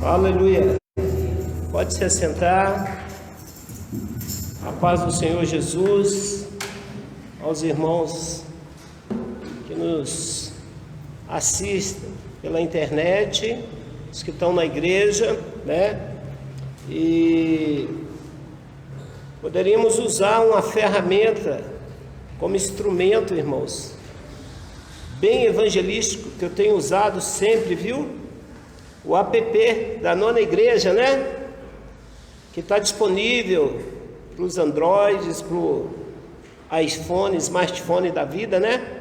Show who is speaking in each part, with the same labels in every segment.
Speaker 1: Aleluia. Pode se assentar. A paz do Senhor Jesus, aos irmãos que nos assistem pela internet, os que estão na igreja, né? E poderíamos usar uma ferramenta como instrumento, irmãos, bem evangelístico, que eu tenho usado sempre, viu? O app da Nona Igreja, né? Que está disponível para os Androids, para o iPhone, smartphone da vida, né?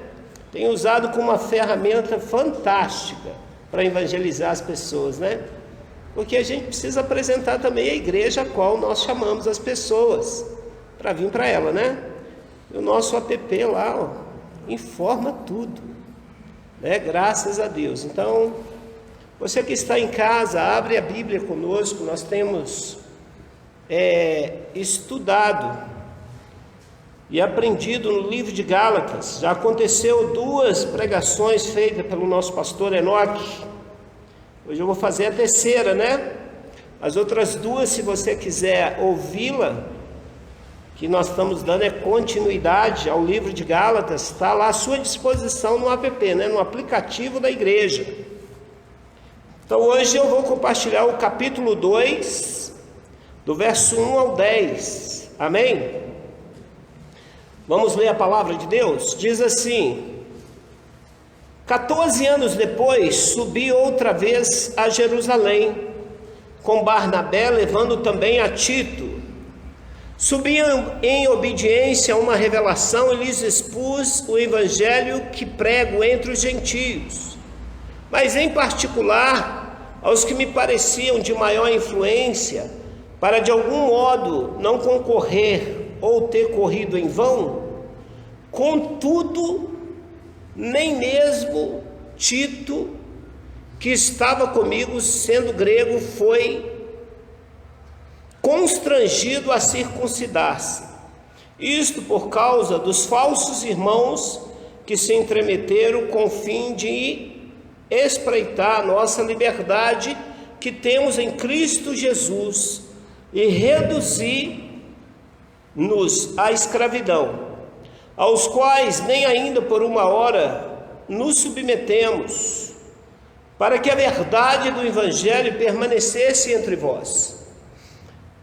Speaker 1: Tenho usado como uma ferramenta fantástica para evangelizar as pessoas, né? Porque a gente precisa apresentar também a igreja a qual nós chamamos as pessoas para vir para ela, né? E o nosso app lá, ó, informa tudo, né? Graças a Deus. Então, você que está em casa, abre a Bíblia conosco. Nós temos estudado e aprendido no livro de Gálatas. Já aconteceu 2 pregações feitas pelo nosso pastor Enoque. Hoje eu vou fazer a terceira, né? As outras 2, se você quiser ouvi-la, que nós estamos dando continuidade ao livro de Gálatas, está lá à sua disposição no app, né? No aplicativo da igreja. Então hoje eu vou compartilhar o capítulo 2, do verso 1 ao 10, amém? Vamos ler a palavra de Deus? Diz assim: 14 anos depois, subi outra vez a Jerusalém, com Barnabé, levando também a Tito. Subi em obediência a uma revelação e lhes expus o evangelho que prego entre os gentios, mas em particular aos que me pareciam de maior influência, para de algum modo não concorrer ou ter corrido em vão. Contudo, nem mesmo Tito, que estava comigo, sendo grego, foi constrangido a circuncidar-se. Isto por causa dos falsos irmãos que se entremeteram com o fim de espreitar a nossa liberdade que temos em Cristo Jesus e reduzir-nos à escravidão, aos quais nem ainda por uma hora nos submetemos, para que a verdade do Evangelho permanecesse entre vós.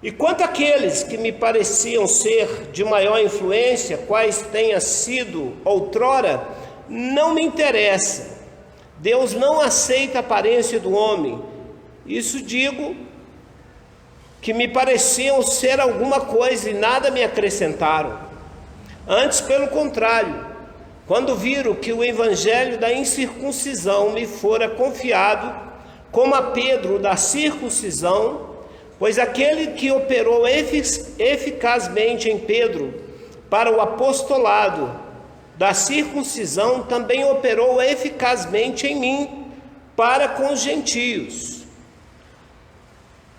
Speaker 1: E quanto àqueles que me pareciam ser de maior influência, quais tenha sido outrora, não me interessa. Deus não aceita a aparência do homem. Isso digo, que me pareciam ser alguma coisa e nada me acrescentaram. Antes, pelo contrário, quando viram que o evangelho da incircuncisão me fora confiado, como a Pedro da circuncisão, pois aquele que operou eficazmente em Pedro para o apostolado da circuncisão também operou eficazmente em mim para com os gentios.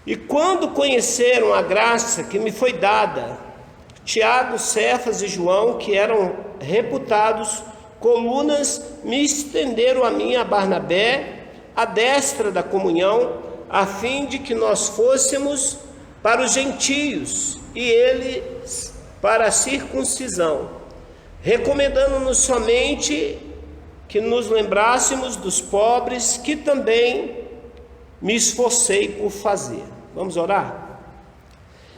Speaker 1: E quando conheceram a graça que me foi dada, Tiago, Cefas e João, que eram reputados colunas, me estenderam a mim, a Barnabé, a destra da comunhão, a fim de que nós fôssemos para os gentios e eles para a circuncisão, recomendando-nos somente que nos lembrássemos dos pobres, que também me esforcei por fazer. Vamos orar?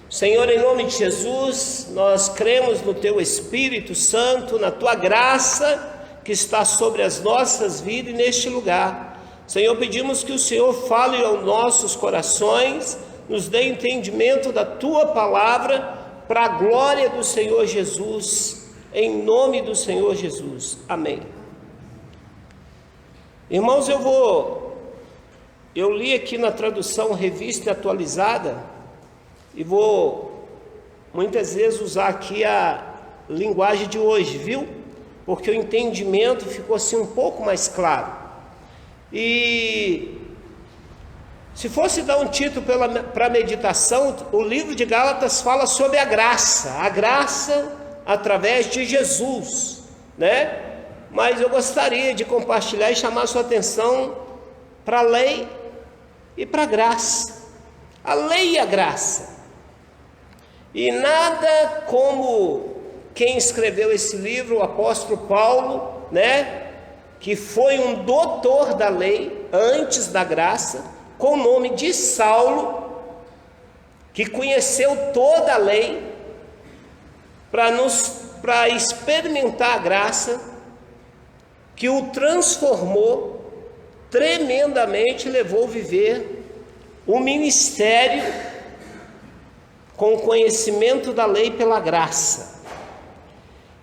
Speaker 1: Senhor, em nome de Jesus, nós cremos no Teu Espírito Santo, na Tua graça que está sobre as nossas vidas e neste lugar. Senhor, pedimos que o Senhor fale aos nossos corações, nos dê entendimento da Tua palavra, para a glória do Senhor Jesus, em nome do Senhor Jesus, amém. Irmãos, eu li aqui na tradução Revista Atualizada, e vou muitas vezes usar aqui a linguagem de hoje, viu? Porque o entendimento ficou assim um pouco mais claro. E se fosse dar um título para a meditação, o livro de Gálatas fala sobre a graça através de Jesus, né? Mas eu gostaria de compartilhar e chamar a sua atenção para a lei e para a graça. A lei e a graça. E nada como quem escreveu esse livro, o apóstolo Paulo, né, que foi um doutor da lei antes da graça, com o nome de Saulo, que conheceu toda a lei para experimentar a graça que o transformou tremendamente, levou a viver o ministério com o conhecimento da lei pela graça.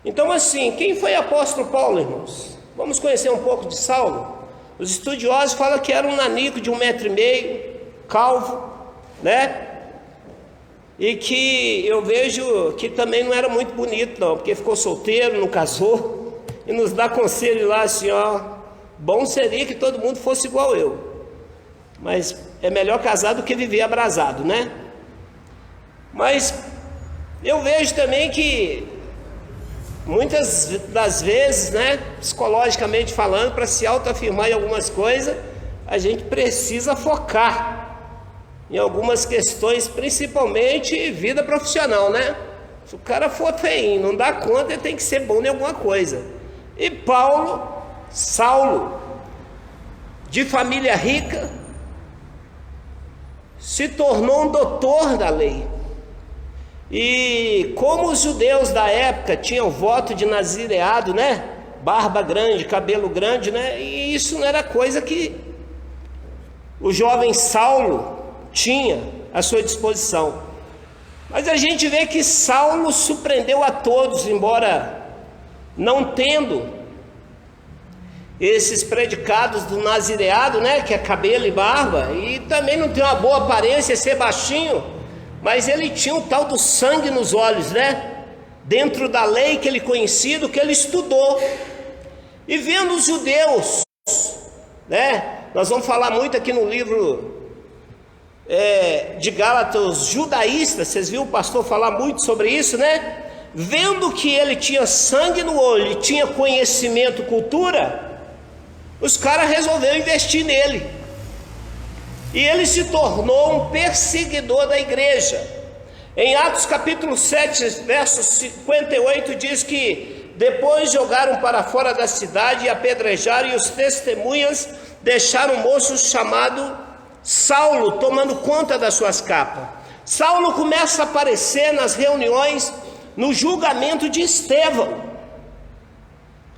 Speaker 1: Então, assim, quem foi apóstolo Paulo, irmãos? Vamos conhecer um pouco de Saulo. Os estudiosos falam que era um nanico de 1,5 m, calvo, né? E que eu vejo que também não era muito bonito não, porque ficou solteiro, não casou, e nos dá conselho lá assim, ó, bom seria que todo mundo fosse igual eu, mas é melhor casar do que viver abrasado, né? Mas eu vejo também que muitas das vezes, né, psicologicamente falando, para se autoafirmar em algumas coisas, a gente precisa focar em algumas questões, principalmente vida profissional, né? Se o cara for feinho, não dá conta, ele tem que ser bom em alguma coisa. E Saulo, de família rica, se tornou um doutor da lei. E como os judeus da época tinham voto de nazireado, né? Barba grande, cabelo grande, né? E isso não era coisa que o jovem Saulo tinha à sua disposição. Mas a gente vê que Saulo surpreendeu a todos, embora não tendo esses predicados do nazireado, né, que é cabelo e barba, e também não tem uma boa aparência, ser baixinho, mas ele tinha o tal do sangue nos olhos, né, dentro da lei que ele conhecia, do que ele estudou. E vendo os judeus, né, nós vamos falar muito aqui no livro de Gálatas, judaístas, vocês viram o pastor falar muito sobre isso, né? Vendo que ele tinha sangue no olho e tinha conhecimento, cultura, os caras resolveram investir nele, e ele se tornou um perseguidor da igreja. Em Atos capítulo 7, verso 58, diz que depois jogaram para fora da cidade e apedrejaram, e os testemunhas deixaram um moço chamado Saulo tomando conta das suas capas. Saulo começa a aparecer nas reuniões no julgamento de Estevão,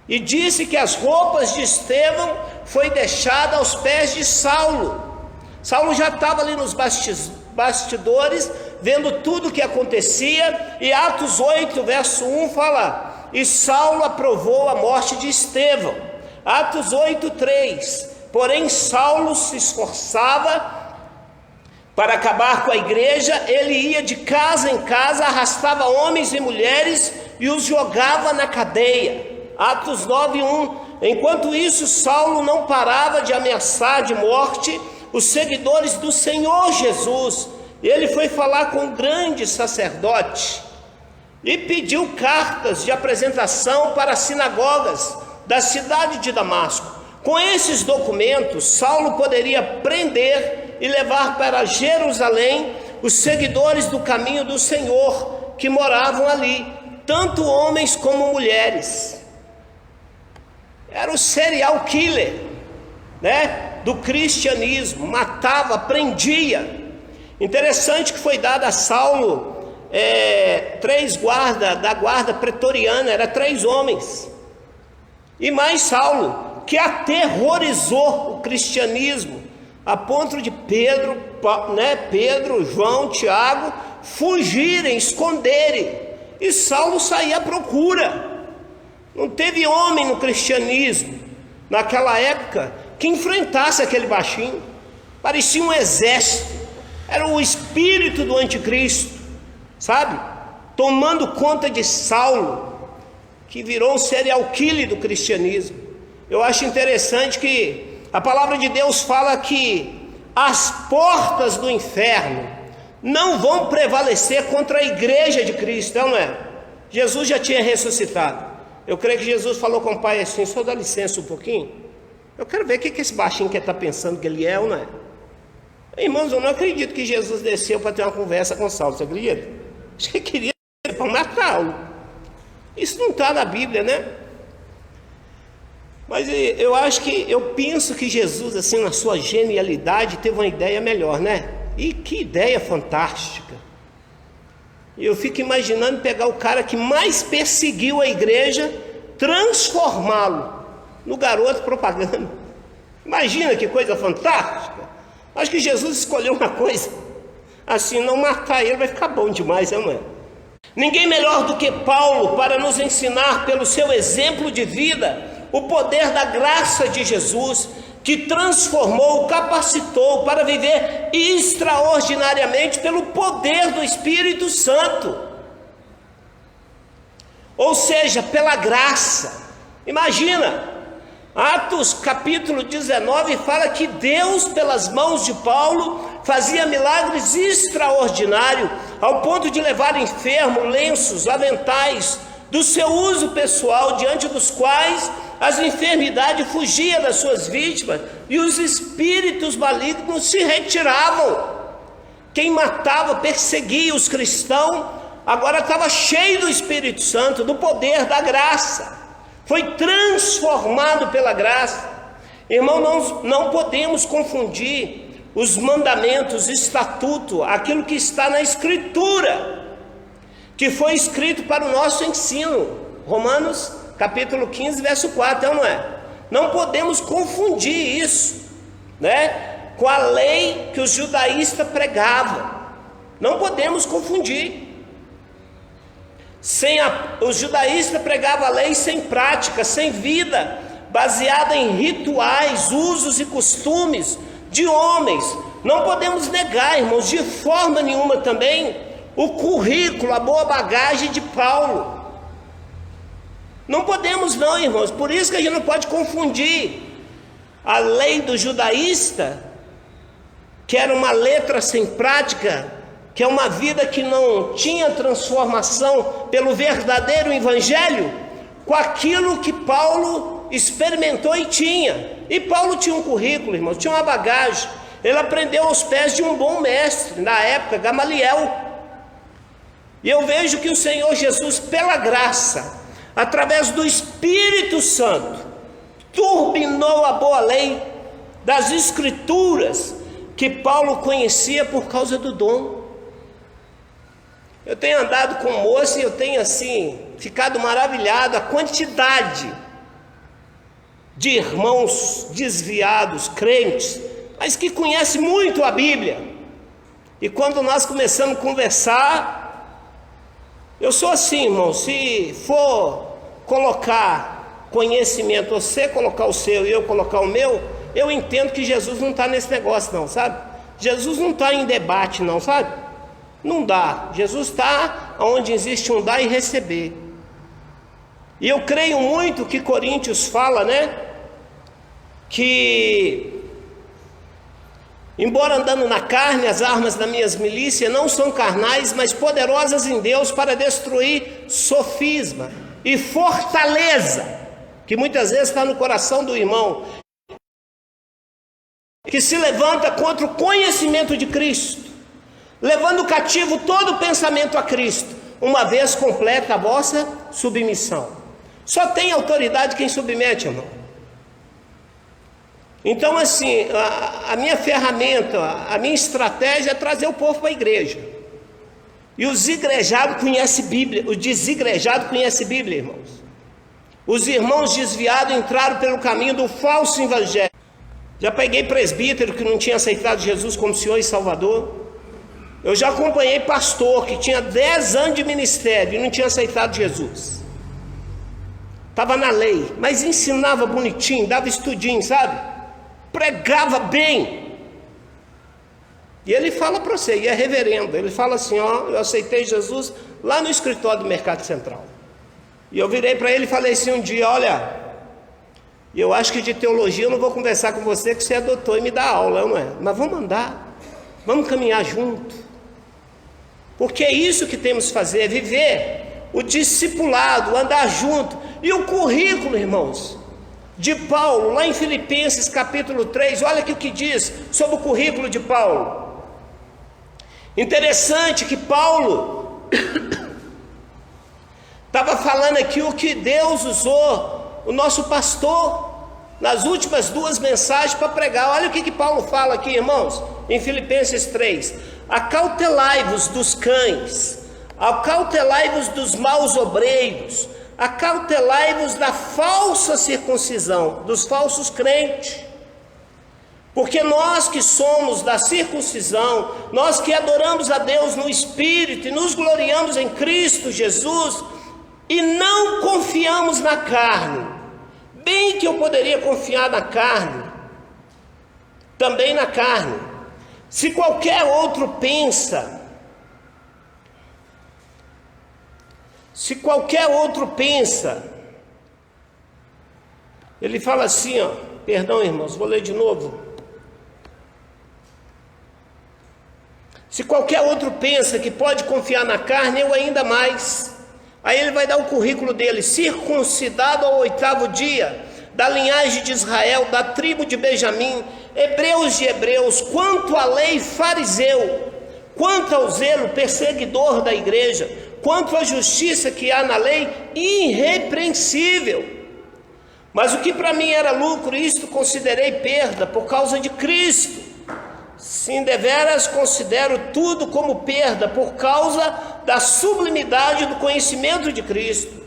Speaker 1: e disse que as roupas de Estevão foi deixada aos pés de Saulo. Saulo já estava ali nos bastidores, vendo tudo o que acontecia, e Atos 8, verso 1 fala: e Saulo aprovou a morte de Estevão. Atos 8, 3: porém Saulo se esforçava para acabar com a igreja, ele ia de casa em casa, arrastava homens e mulheres e os jogava na cadeia. Atos 9, 1: enquanto isso, Saulo não parava de ameaçar de morte os seguidores do Senhor Jesus. Ele foi falar com o grande sacerdote e pediu cartas de apresentação para as sinagogas da cidade de Damasco. Com esses documentos, Saulo poderia prender e levar para Jerusalém os seguidores do caminho do Senhor que moravam ali, tanto homens como mulheres. Era o serial killer, né, do cristianismo. Matava, prendia. Interessante que foi dado a Saulo 3 guardas da guarda pretoriana, eram 3 homens, e mais Saulo, que aterrorizou o cristianismo, a ponto de Pedro, João, Tiago fugirem, esconderem, e Saulo saía à procura. Não teve homem no cristianismo naquela época que enfrentasse aquele baixinho. Parecia um exército, era o espírito do anticristo, sabe, tomando conta de Saulo, que virou um serial killer do cristianismo. Eu acho interessante que a palavra de Deus fala que as portas do inferno não vão prevalecer contra a igreja de Cristo, não é? Jesus já tinha ressuscitado. Eu creio que Jesus falou com o pai assim: só dá licença um pouquinho, eu quero ver o que esse baixinho quer estar pensando que ele é ou não é. Irmãos, eu não acredito que Jesus desceu para ter uma conversa com Saulo, você acredita? Acho que ele queria para matá-lo. Isso não está na Bíblia, né? Mas eu penso que Jesus, assim, na sua genialidade, teve uma ideia melhor, né? E que ideia fantástica! Eu fico imaginando pegar o cara que mais perseguiu a igreja, transformá-lo no garoto propaganda. Imagina que coisa fantástica! Acho que Jesus escolheu uma coisa assim, não matar ele vai ficar bom demais, não é? Ninguém melhor do que Paulo para nos ensinar pelo seu exemplo de vida o poder da graça de Jesus, que transformou, capacitou para viver extraordinariamente pelo poder do Espírito Santo, ou seja, pela graça. Imagina, Atos capítulo 19 fala que Deus, pelas mãos de Paulo, fazia milagres extraordinários, ao ponto de levar enfermos, lenços, aventais, do seu uso pessoal, diante dos quais as enfermidades fugiam das suas vítimas e os espíritos malignos se retiravam. Quem matava, perseguia os cristãos, agora estava cheio do Espírito Santo, do poder da graça, foi transformado pela graça. Irmão, não podemos confundir os mandamentos, estatuto, aquilo que está na Escritura, que foi escrito para o nosso ensino. Romanos capítulo 15, verso 4, não é? Não podemos confundir isso, né, com a lei que os judaístas pregavam. Não podemos confundir. Os judaístas pregavam a lei sem prática, sem vida, baseada em rituais, usos e costumes de homens. Não podemos negar, irmãos, de forma nenhuma também, o currículo, a boa bagagem de Paulo. Não podemos não, irmãos. Por isso que a gente não pode confundir a lei do judaísta, que era uma letra sem prática, que é uma vida que não tinha transformação pelo verdadeiro evangelho, com aquilo que Paulo experimentou e tinha. E Paulo tinha um currículo, irmãos, tinha uma bagagem. Ele aprendeu aos pés de um bom mestre, na época, Gamaliel. E eu vejo que o Senhor Jesus, pela graça, através do Espírito Santo, turbinou a boa lei das Escrituras, que Paulo conhecia por causa do dom. Eu tenho andado com moço e eu tenho assim, ficado maravilhado, a quantidade de irmãos desviados, crentes, mas que conhecem muito a Bíblia. E quando nós começamos a conversar, eu sou assim, irmão, se for colocar conhecimento, você colocar o seu e eu colocar o meu, eu entendo que Jesus não está nesse negócio não, sabe? Jesus não está em debate não, sabe? Não dá. Jesus está onde existe um dar e receber. E eu creio muito que Coríntios fala, né? Que embora andando na carne, as armas das minhas milícias não são carnais, mas poderosas em Deus para destruir sofisma e fortaleza, que muitas vezes está no coração do irmão, que se levanta contra o conhecimento de Cristo, levando cativo todo pensamento a Cristo, uma vez completa a vossa submissão. Só tem autoridade quem submete, irmão. Então assim, a minha ferramenta, a minha estratégia é trazer o povo para a igreja. E os igrejados conhecem Bíblia, o desigrejado conhece Bíblia, irmãos. Os irmãos desviados entraram pelo caminho do falso evangelho. Já peguei presbítero que não tinha aceitado Jesus como Senhor e Salvador. Eu já acompanhei pastor que tinha 10 anos de ministério e não tinha aceitado Jesus. Estava na lei, mas ensinava bonitinho, dava estudinho, sabe? Pregava bem. E ele fala para você, e é reverendo, ele fala assim, ó, eu aceitei Jesus lá no escritório do Mercado Central. E eu virei para ele e falei assim um dia, olha, eu acho que de teologia eu não vou conversar com você, que você é doutor e me dá aula, não é? Mas vamos andar, vamos caminhar junto. Porque é isso que temos que fazer, é viver o discipulado, andar junto. E o currículo, irmãos, de Paulo, lá em Filipenses capítulo 3, olha aqui o que diz sobre o currículo de Paulo. Interessante que Paulo estava falando aqui o que Deus usou o nosso pastor nas últimas 2 mensagens para pregar. Olha o que Paulo fala aqui, irmãos, em Filipenses 3: acautelai-vos dos cães, acautelai-vos dos maus obreiros, acautelai-vos da falsa circuncisão, dos falsos crentes. Porque nós que somos da circuncisão, nós que adoramos a Deus no Espírito e nos gloriamos em Cristo Jesus, e não confiamos na carne, bem que eu poderia confiar na carne, também na carne. Se qualquer outro pensa, ele fala assim, ó, perdão, irmãos, vou ler de novo. Se qualquer outro pensa que pode confiar na carne, eu ainda mais. Aí ele vai dar o currículo dele: circuncidado ao 8º dia, da linhagem de Israel, da tribo de Benjamim, hebreus de hebreus, quanto à lei fariseu, quanto ao zelo perseguidor da igreja, quanto à justiça que há na lei, irrepreensível. Mas o que para mim era lucro, isto considerei perda por causa de Cristo. Sim, deveras considero tudo como perda por causa da sublimidade do conhecimento de Cristo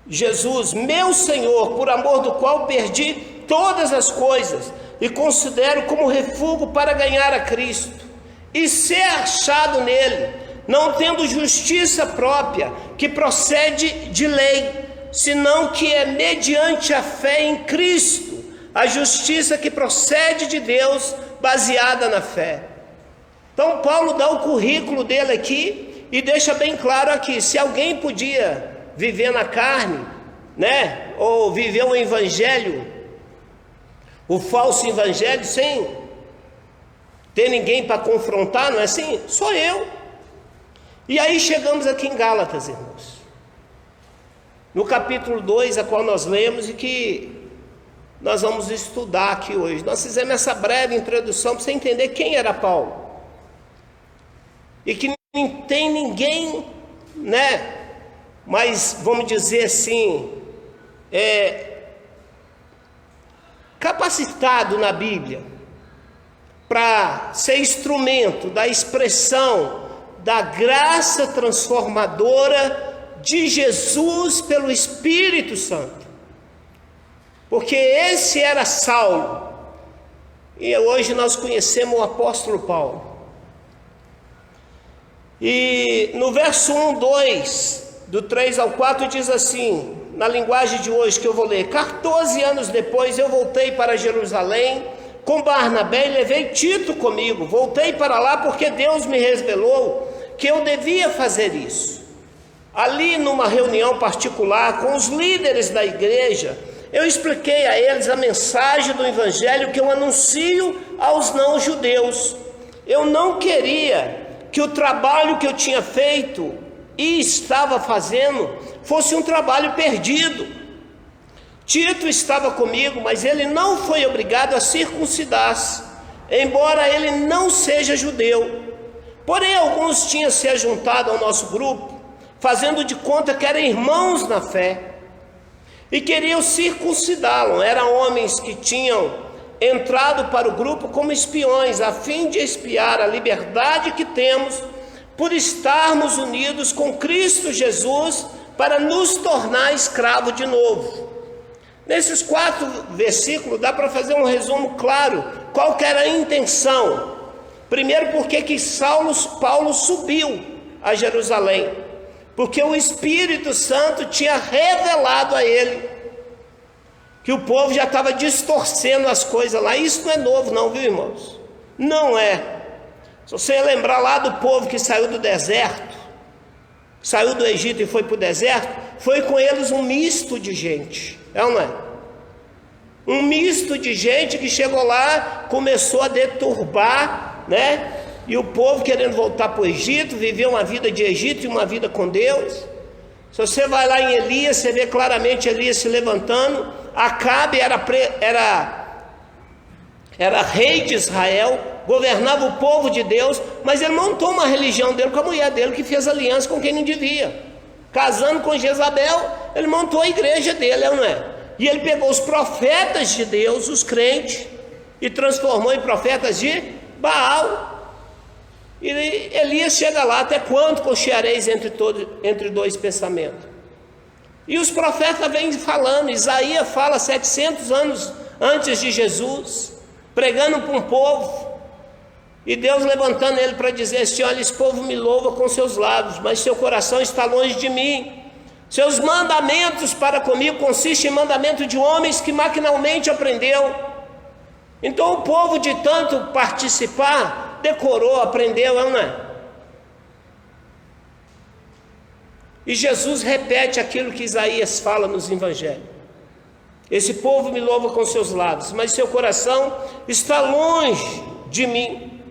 Speaker 1: Jesus, meu Senhor, por amor do qual perdi todas as coisas e considero como refúgio para ganhar a Cristo e ser achado nele, não tendo justiça própria que procede de lei, senão que é mediante a fé em Cristo, a justiça que procede de Deus, baseada na fé. Então Paulo dá o currículo dele aqui e deixa bem claro aqui: se alguém podia viver na carne, né, ou viver o evangelho, o falso evangelho, sem ter ninguém para confrontar, não é assim? Sou eu. E aí chegamos aqui em Gálatas, irmãos, no capítulo 2, a qual nós lemos e que nós vamos estudar aqui hoje. Nós fizemos essa breve introdução para você entender quem era Paulo. E que não tem ninguém, né, mas vamos dizer assim, capacitado na Bíblia para ser instrumento da expressão da graça transformadora de Jesus pelo Espírito Santo. Porque esse era Saulo, e hoje nós conhecemos o apóstolo Paulo. E no verso 1, 2, do 3 ao 4 diz assim, na linguagem de hoje que eu vou ler: 14 anos depois eu voltei para Jerusalém com Barnabé e levei Tito comigo. Voltei para lá porque Deus me revelou que eu devia fazer isso. Ali numa reunião particular com os líderes da igreja, eu expliquei a eles a mensagem do evangelho que eu anuncio aos não-judeus. Eu não queria que o trabalho que eu tinha feito e estava fazendo fosse um trabalho perdido. Tito estava comigo, mas ele não foi obrigado a circuncidar-se, embora ele não seja judeu. Porém, alguns tinham se ajuntado ao nosso grupo, fazendo de conta que eram irmãos na fé, e queriam circuncidá-lo. Eram homens que tinham entrado para o grupo como espiões, a fim de espiar a liberdade que temos por estarmos unidos com Cristo Jesus, para nos tornar escravos de novo. Nesses 4 versículos dá para fazer um resumo claro qual que era a intenção. Primeiro, porque que Paulo subiu a Jerusalém, porque o Espírito Santo tinha revelado a ele que o povo já estava distorcendo as coisas lá. Isso não é novo não, viu, irmãos? Não é. Se você lembrar lá do povo que saiu do deserto, saiu do Egito e foi para o deserto, foi com eles um misto de gente, é ou não é? Um misto de gente que chegou lá, começou a deturbar, né? E o povo querendo voltar para o Egito, viver uma vida de Egito e uma vida com Deus. Se você vai lá em Elias, você vê claramente Elias se levantando. Acabe era rei de Israel, governava o povo de Deus, mas ele montou uma religião dele com a mulher dele, que fez aliança com quem não devia. Casando com Jezabel, ele montou a igreja dele, não é? E ele pegou os profetas de Deus, os crentes, e transformou em profetas de Baal. E Elias chega lá: até quando cocheareis entre dois pensamentos? E os profetas vêm falando. Isaías fala 700 anos antes de Jesus, pregando para um povo, e Deus levantando ele para dizer assim: olha, esse povo me louva com seus lábios, mas seu coração está longe de mim. Seus mandamentos para comigo consistem em mandamento de homens que maquinalmente aprendeu. Então o povo, de tanto participar, decorou, aprendeu, não é? E Jesus repete aquilo que Isaías fala nos evangelhos: esse povo me louva com seus lábios, mas seu coração está longe de mim.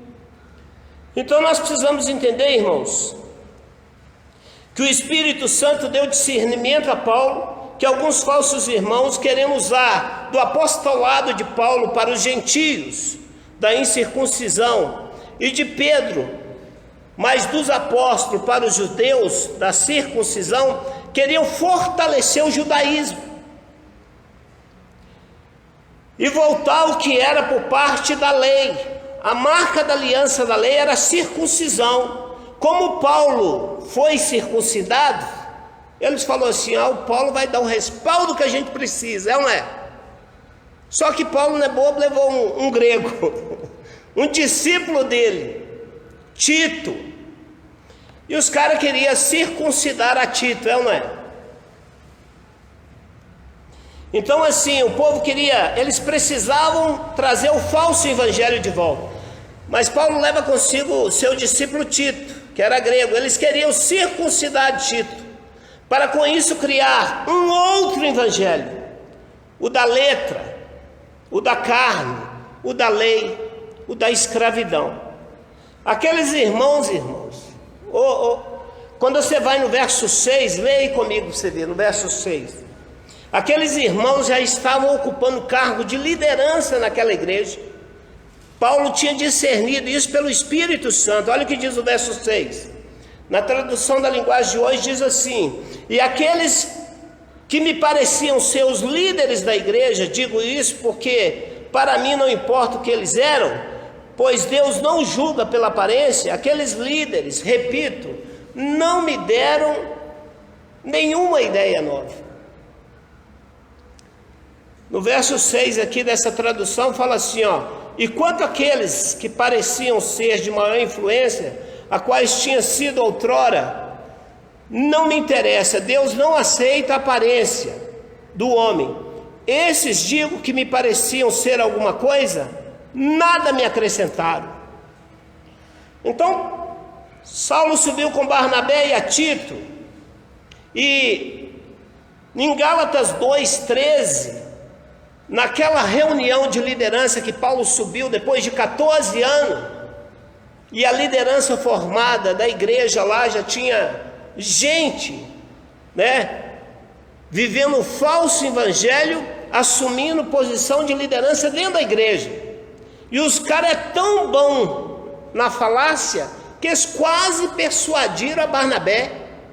Speaker 1: Então nós precisamos entender, irmãos, que o Espírito Santo deu discernimento a Paulo, que alguns falsos irmãos querem usar do apostolado de Paulo para os gentios, da incircuncisão, e de Pedro, mas dos apóstolos para os judeus, da circuncisão, queriam fortalecer o judaísmo e voltar ao que era por parte da lei. A marca da aliança da lei era a circuncisão. Como Paulo foi circuncidado, eles falaram assim: o Paulo vai dar o respaldo que a gente precisa, não é? Só que Paulo não é bobo, levou um grego, um discípulo dele, Tito, e os caras queriam circuncidar a Tito, não é? Então assim, o povo eles precisavam trazer o falso evangelho de volta, mas Paulo leva consigo o seu discípulo Tito, que era grego. Eles queriam circuncidar Tito, para com isso criar um outro evangelho, o da letra, o da carne, o da lei, o da escravidão. Aqueles irmãos, quando você vai no verso 6, leia aí comigo, você vê no verso 6, aqueles irmãos já estavam ocupando cargo de liderança naquela igreja. Paulo tinha discernido isso pelo Espírito Santo. Olha o que diz o verso 6, na tradução da linguagem de hoje, diz assim: e aqueles que me pareciam ser os líderes da igreja, digo isso porque para mim não importa o que eles eram, pois Deus não julga pela aparência, aqueles líderes, repito, não me deram nenhuma ideia nova. No verso 6 aqui dessa tradução fala assim, e quanto àqueles que pareciam ser de maior influência, a quais tinha sido outrora, não me interessa, Deus não aceita a aparência do homem. Esses, digo, que me pareciam ser alguma coisa, nada me acrescentaram. Então Saulo subiu com Barnabé e a Tito, e em Gálatas 2:13, naquela reunião de liderança que Paulo subiu depois de 14 anos, e a liderança formada da igreja lá já tinha gente, vivendo o falso evangelho, assumindo posição de liderança dentro da igreja. E os caras é tão bom na falácia que eles quase persuadiram a Barnabé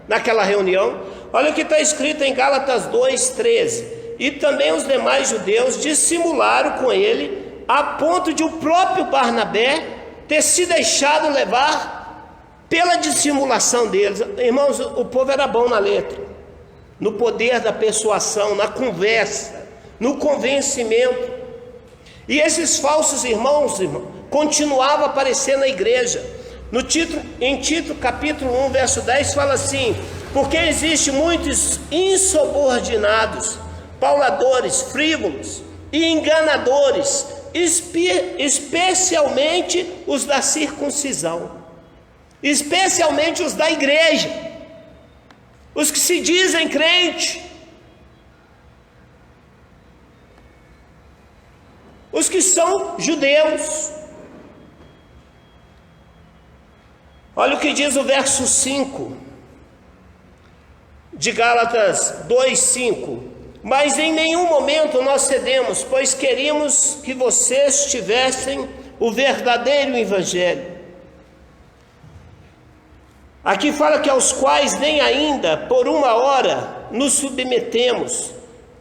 Speaker 1: naquela reunião. Olha o que está escrito em Gálatas 2:13. E também os demais judeus dissimularam com ele, a ponto de o próprio Barnabé ter se deixado levar pela dissimulação deles. Irmãos, o povo era bom na letra, no poder da persuasão, na conversa, no convencimento. E esses falsos irmãos, continuavam a aparecer na igreja. Em Tito capítulo 1, verso 10, fala assim: porque existem muitos insubordinados, pauladores, frívolos e enganadores, especialmente os da circuncisão, especialmente os da igreja, os que se dizem crente, os que são judeus. Olha o que diz o verso 5 de Gálatas 2:5. Mas em nenhum momento nós cedemos, pois queríamos que vocês tivessem o verdadeiro evangelho. Aqui fala que aos quais nem ainda por uma hora nos submetemos,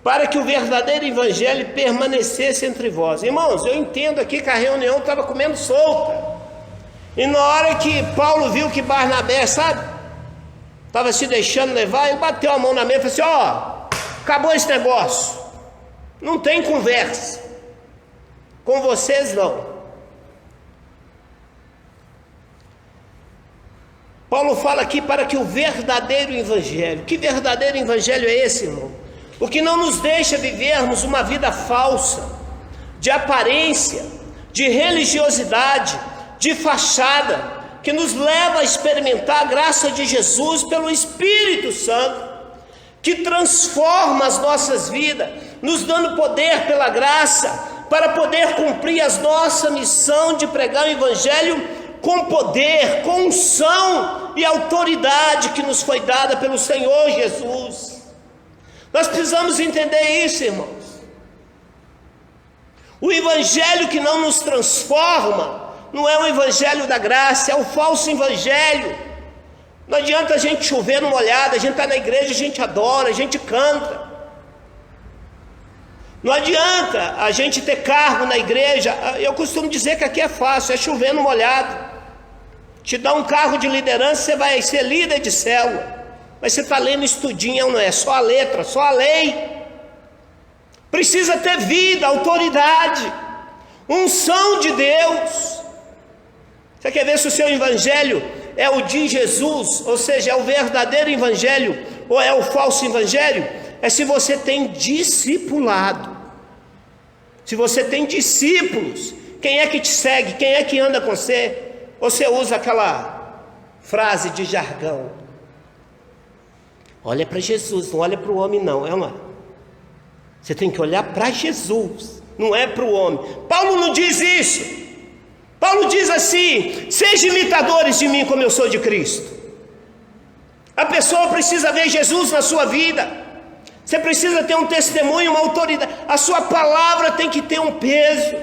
Speaker 1: para que o verdadeiro evangelho permanecesse entre vós. Irmãos, eu entendo aqui que a reunião estava comendo solta. E na hora que Paulo viu que Barnabé, estava se deixando levar, ele bateu a mão na mesa e falou assim: acabou esse negócio, não tem conversa, com vocês não. Paulo fala aqui para que o verdadeiro evangelho. Que verdadeiro evangelho é esse, irmão? O que não nos deixa vivermos uma vida falsa, de aparência, de religiosidade, de fachada, que nos leva a experimentar a graça de Jesus pelo Espírito Santo, que transforma as nossas vidas, nos dando poder pela graça, para poder cumprir a nossa missão de pregar o evangelho com poder, com unção e autoridade que nos foi dada pelo Senhor Jesus. Nós precisamos entender isso, irmãos. O evangelho que não nos transforma não é o evangelho da graça, é o falso evangelho. Não adianta a gente chover numa olhada, a gente está na igreja, a gente adora, a gente canta. Não adianta a gente ter cargo na igreja. Eu costumo dizer que aqui é fácil, é chover numa olhada. Te dá um cargo de liderança, você vai ser líder de célula. Mas você está lendo estudinho, não é? Só a letra, só a lei. Precisa ter vida, autoridade, unção de Deus. Você quer ver se o seu evangelho é o de Jesus, ou seja, é o verdadeiro evangelho, ou é o falso evangelho? É se você tem discipulado. Se você tem discípulos, quem é que te segue? Quem é que anda com você? Ou você usa aquela frase de jargão: olha para Jesus, não olha para o homem não, é uma. Você tem que olhar para Jesus, não é para o homem. Paulo não diz isso. Paulo diz assim: sejam imitadores de mim como eu sou de Cristo. A pessoa precisa ver Jesus na sua vida. Você precisa ter um testemunho, uma autoridade. A sua palavra tem que ter um peso.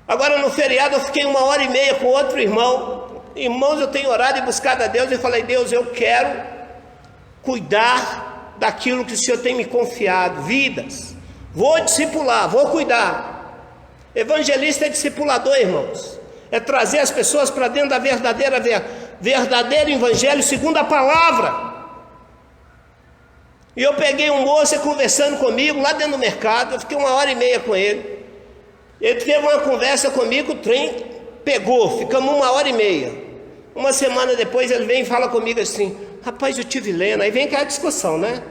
Speaker 1: Agora no feriado eu fiquei 1h30 com outro irmão. Irmãos, eu tenho orado e buscado a Deus. E falei: Deus, eu quero cuidar daquilo que o Senhor tem me confiado. Vidas. Vou discipular, vou cuidar. Evangelista é discipulador, irmãos. É trazer as pessoas para dentro da verdadeiro evangelho segundo a palavra. E eu peguei um moço conversando comigo lá dentro do mercado. Eu fiquei 1h30 com ele. Ele teve uma conversa comigo, o trem pegou, ficamos 1h30. Uma semana depois ele vem e fala comigo assim: rapaz, eu tive lendo. Aí vem aquela discussão, né?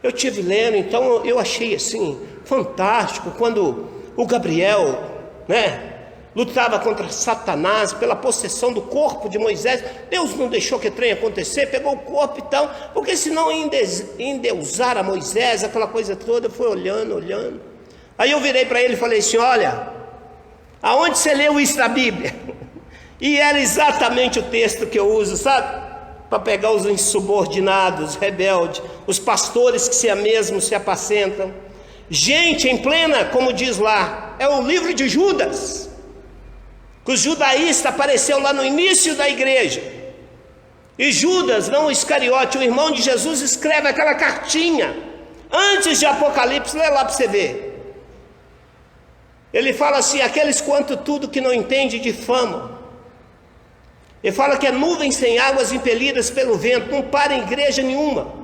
Speaker 1: Eu tive lendo, então eu achei assim fantástico quando o Gabriel, né, lutava contra Satanás pela possessão do corpo de Moisés. Deus não deixou que o trem acontecer, pegou o corpo e tal, porque senão endeusar a Moisés, aquela coisa toda. Eu fui olhando. Aí eu virei para ele e falei assim: olha, aonde você leu isso na Bíblia? E era exatamente o texto que eu uso, sabe? Para pegar os insubordinados, rebeldes, os pastores que si mesmos se apacentam. Gente em plena, como diz lá, é o livro de Judas, que o judaísta apareceu lá no início da igreja. E Judas, não o Iscariote, o irmão de Jesus, escreve aquela cartinha antes de Apocalipse. Lê lá para você ver. Ele fala assim: aqueles quanto tudo que não entende difamam. Ele fala que é nuvem sem águas impelidas pelo vento, não para em igreja nenhuma.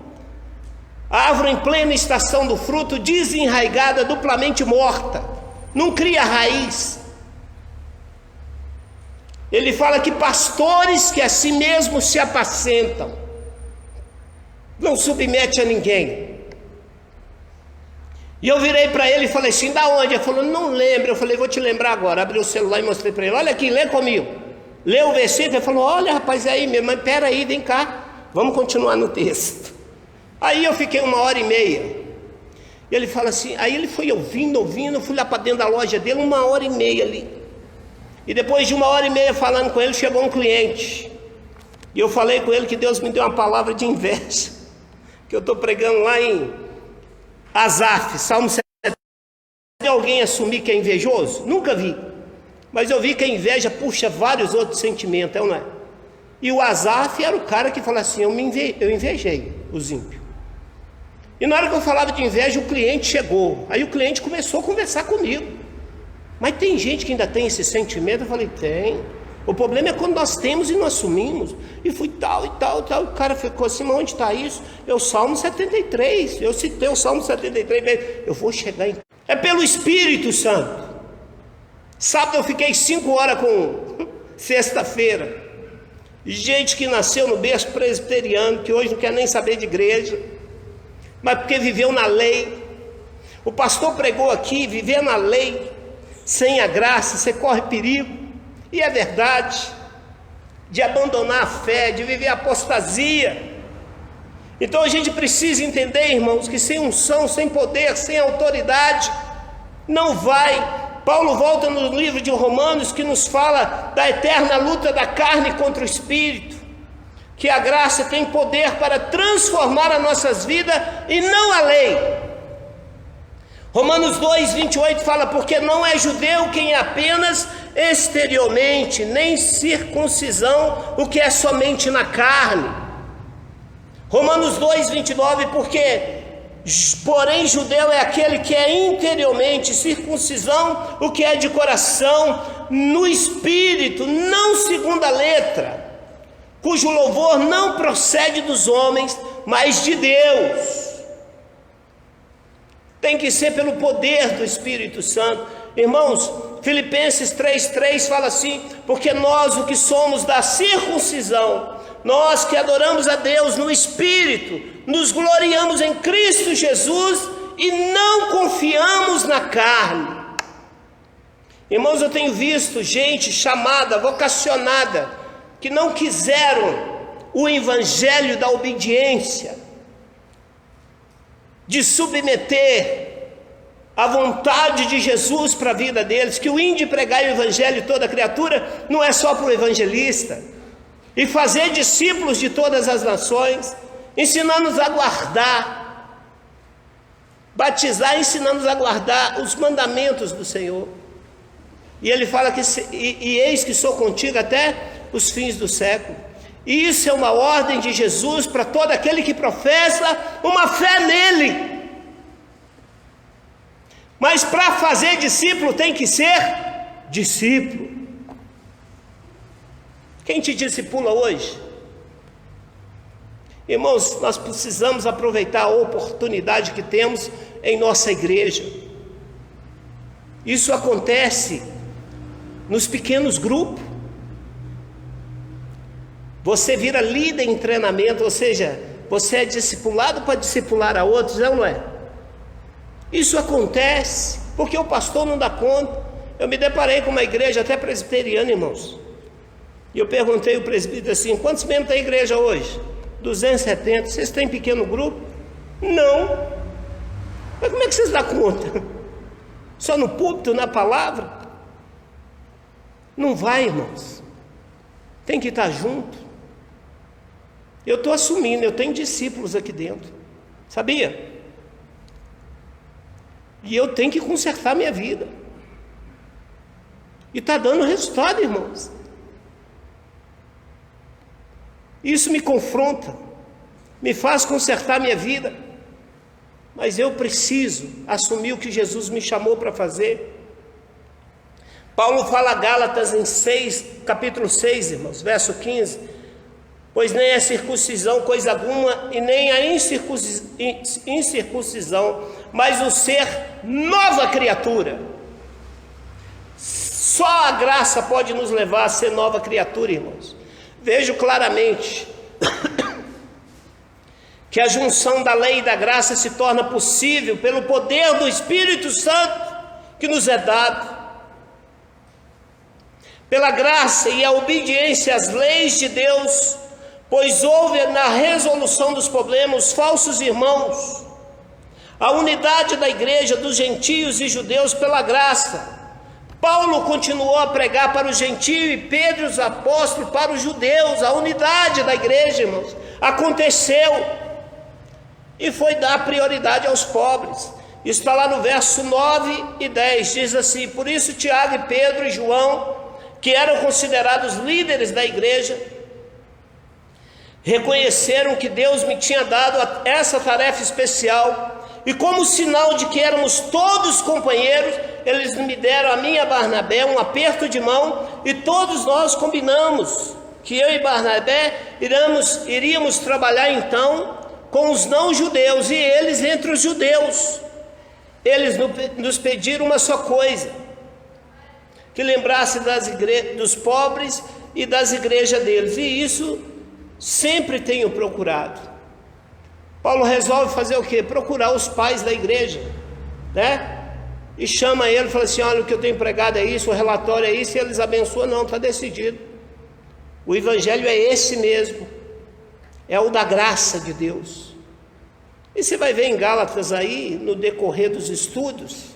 Speaker 1: A árvore em plena estação do fruto, desenraigada, duplamente morta, não cria raiz. Ele fala que pastores que a si mesmos se apacentam, não submete a ninguém. E eu virei para ele e falei assim: da onde? Ele falou: não lembro. Eu falei: vou te lembrar agora. Abri o celular e mostrei para ele: olha aqui, lê comigo. Leu o versículo. Ele falou: olha, rapaz, é aí mesmo. Mas pera aí, vem cá, vamos continuar no texto. Aí eu fiquei 1h30. E ele fala assim, aí ele foi ouvindo, eu fui lá para dentro da loja dele, 1h30 ali. E depois de 1h30 falando com ele, chegou um cliente. E eu falei com ele que Deus me deu uma palavra de inveja, que eu estou pregando lá em Asaf, Salmo 70. De alguém assumir que é invejoso? Nunca vi. Mas eu vi que a inveja puxa vários outros sentimentos, não é? E o Asaf era o cara que falava assim, eu invejei os ímpios. E na hora que eu falava de inveja, o cliente chegou. Aí o cliente começou a conversar comigo. Mas tem gente que ainda tem esse sentimento? Eu falei, tem. O problema é quando nós temos e não assumimos. E fui tal e tal e tal. O cara ficou assim, mas onde está isso? Eu Salmo 73. Eu citei o Salmo 73. Eu vou chegar em... É pelo Espírito Santo. Sábado eu fiquei 5 horas com sexta-feira. Gente que nasceu no berço presbiteriano, que hoje não quer nem saber de igreja, mas porque viveu na lei. O pastor pregou aqui, viver na lei, sem a graça, você corre perigo. E é verdade, de abandonar a fé, de viver a apostasia. Então a gente precisa entender, irmãos, que sem unção, sem poder, sem autoridade, não vai. Paulo volta no livro de Romanos, que nos fala da eterna luta da carne contra o Espírito, que a graça tem poder para transformar as nossas vidas e não a lei. Romanos 2:28 fala, porque não é judeu quem é apenas exteriormente, nem circuncisão o que é somente na carne. Romanos 2:29, porque porém judeu é aquele que é interiormente, circuncisão o que é de coração, no espírito, não segundo a letra, cujo louvor não procede dos homens, mas de Deus. Tem que ser pelo poder do Espírito Santo. Irmãos, Filipenses 3:3 fala assim, porque nós o que somos da circuncisão, nós que adoramos a Deus no Espírito, nos gloriamos em Cristo Jesus e não confiamos na carne. Irmãos, eu tenho visto gente chamada, vocacionada, que não quiseram o evangelho da obediência, de submeter a vontade de Jesus para a vida deles, que o índio de pregar o evangelho de toda criatura não é só para o evangelista, e fazer discípulos de todas as nações, ensinando-nos a guardar, batizar, ensinando-nos a guardar os mandamentos do Senhor. E ele fala que eis que sou contigo até os fins do século. E isso é uma ordem de Jesus para todo aquele que professa uma fé nele. Mas para fazer discípulo tem que ser discípulo. Quem te discipula hoje? Irmãos, nós precisamos aproveitar a oportunidade que temos em nossa igreja. Isso acontece nos pequenos grupos. Você vira líder em treinamento, ou seja, você é discipulado para discipular a outros, não é? Isso acontece porque o pastor não dá conta. Eu me deparei com uma igreja até presbiteriana, irmãos, e eu perguntei ao presbítero assim, quantos membros tem a igreja hoje? 270, vocês têm pequeno grupo? Não. Mas como é que vocês dão conta? Só no púlpito, na palavra? Não vai, irmãos. Tem que estar junto. Eu estou assumindo, eu tenho discípulos aqui dentro, sabia? E eu tenho que consertar minha vida. E está dando resultado, irmãos. Isso me confronta, me faz consertar minha vida. Mas eu preciso assumir o que Jesus me chamou para fazer. Paulo fala a Gálatas capítulo 6, irmãos, verso 15. Pois nem a circuncisão coisa alguma, e nem a incircuncisão, mas o ser nova criatura. Só a graça pode nos levar a ser nova criatura, irmãos. Vejo claramente que a junção da lei e da graça se torna possível pelo poder do Espírito Santo que nos é dado. Pela graça e a obediência às leis de Deus, pois houve na resolução dos problemas falsos irmãos, a unidade da igreja dos gentios e judeus pela graça, Paulo continuou a pregar para os gentios e Pedro e os apóstolos para os judeus. A unidade da igreja, irmãos, aconteceu e foi dar prioridade aos pobres. Isso está lá no verso 9 e 10, diz assim: por isso Tiago e Pedro e João, que eram considerados líderes da igreja, reconheceram que Deus me tinha dado essa tarefa especial, e como sinal de que éramos todos companheiros, eles me deram a mim e a Barnabé um aperto de mão, e todos nós combinamos que eu e Barnabé iríamos trabalhar então com os não-judeus e eles entre os judeus. Eles nos pediram uma só coisa: que lembrasse dos pobres e das igrejas deles, e isso sempre tenho procurado. Paulo resolve fazer o quê? Procurar os pais da igreja, né? E chama ele e fala assim: olha, o que eu tenho pregado é isso, o relatório é isso, e eles abençoam. Não, está decidido. O evangelho é esse mesmo, é o da graça de Deus. E você vai ver em Gálatas aí, no decorrer dos estudos,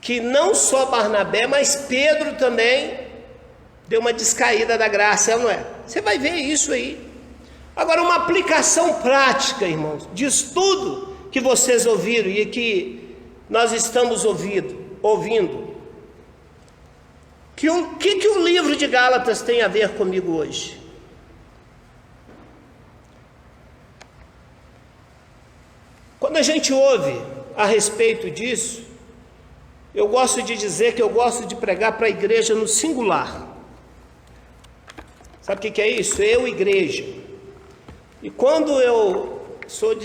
Speaker 1: que não só Barnabé, mas Pedro também deu uma descaída da graça, não é? Você vai ver isso aí. Agora, uma aplicação prática, irmãos, disso tudo que vocês ouviram e que nós estamos ouvindo. O que o livro de Gálatas tem a ver comigo hoje? Quando a gente ouve a respeito disso, eu gosto de dizer que eu gosto de pregar para a igreja no singular. Sabe o que é isso? Eu, igreja. E quando eu sou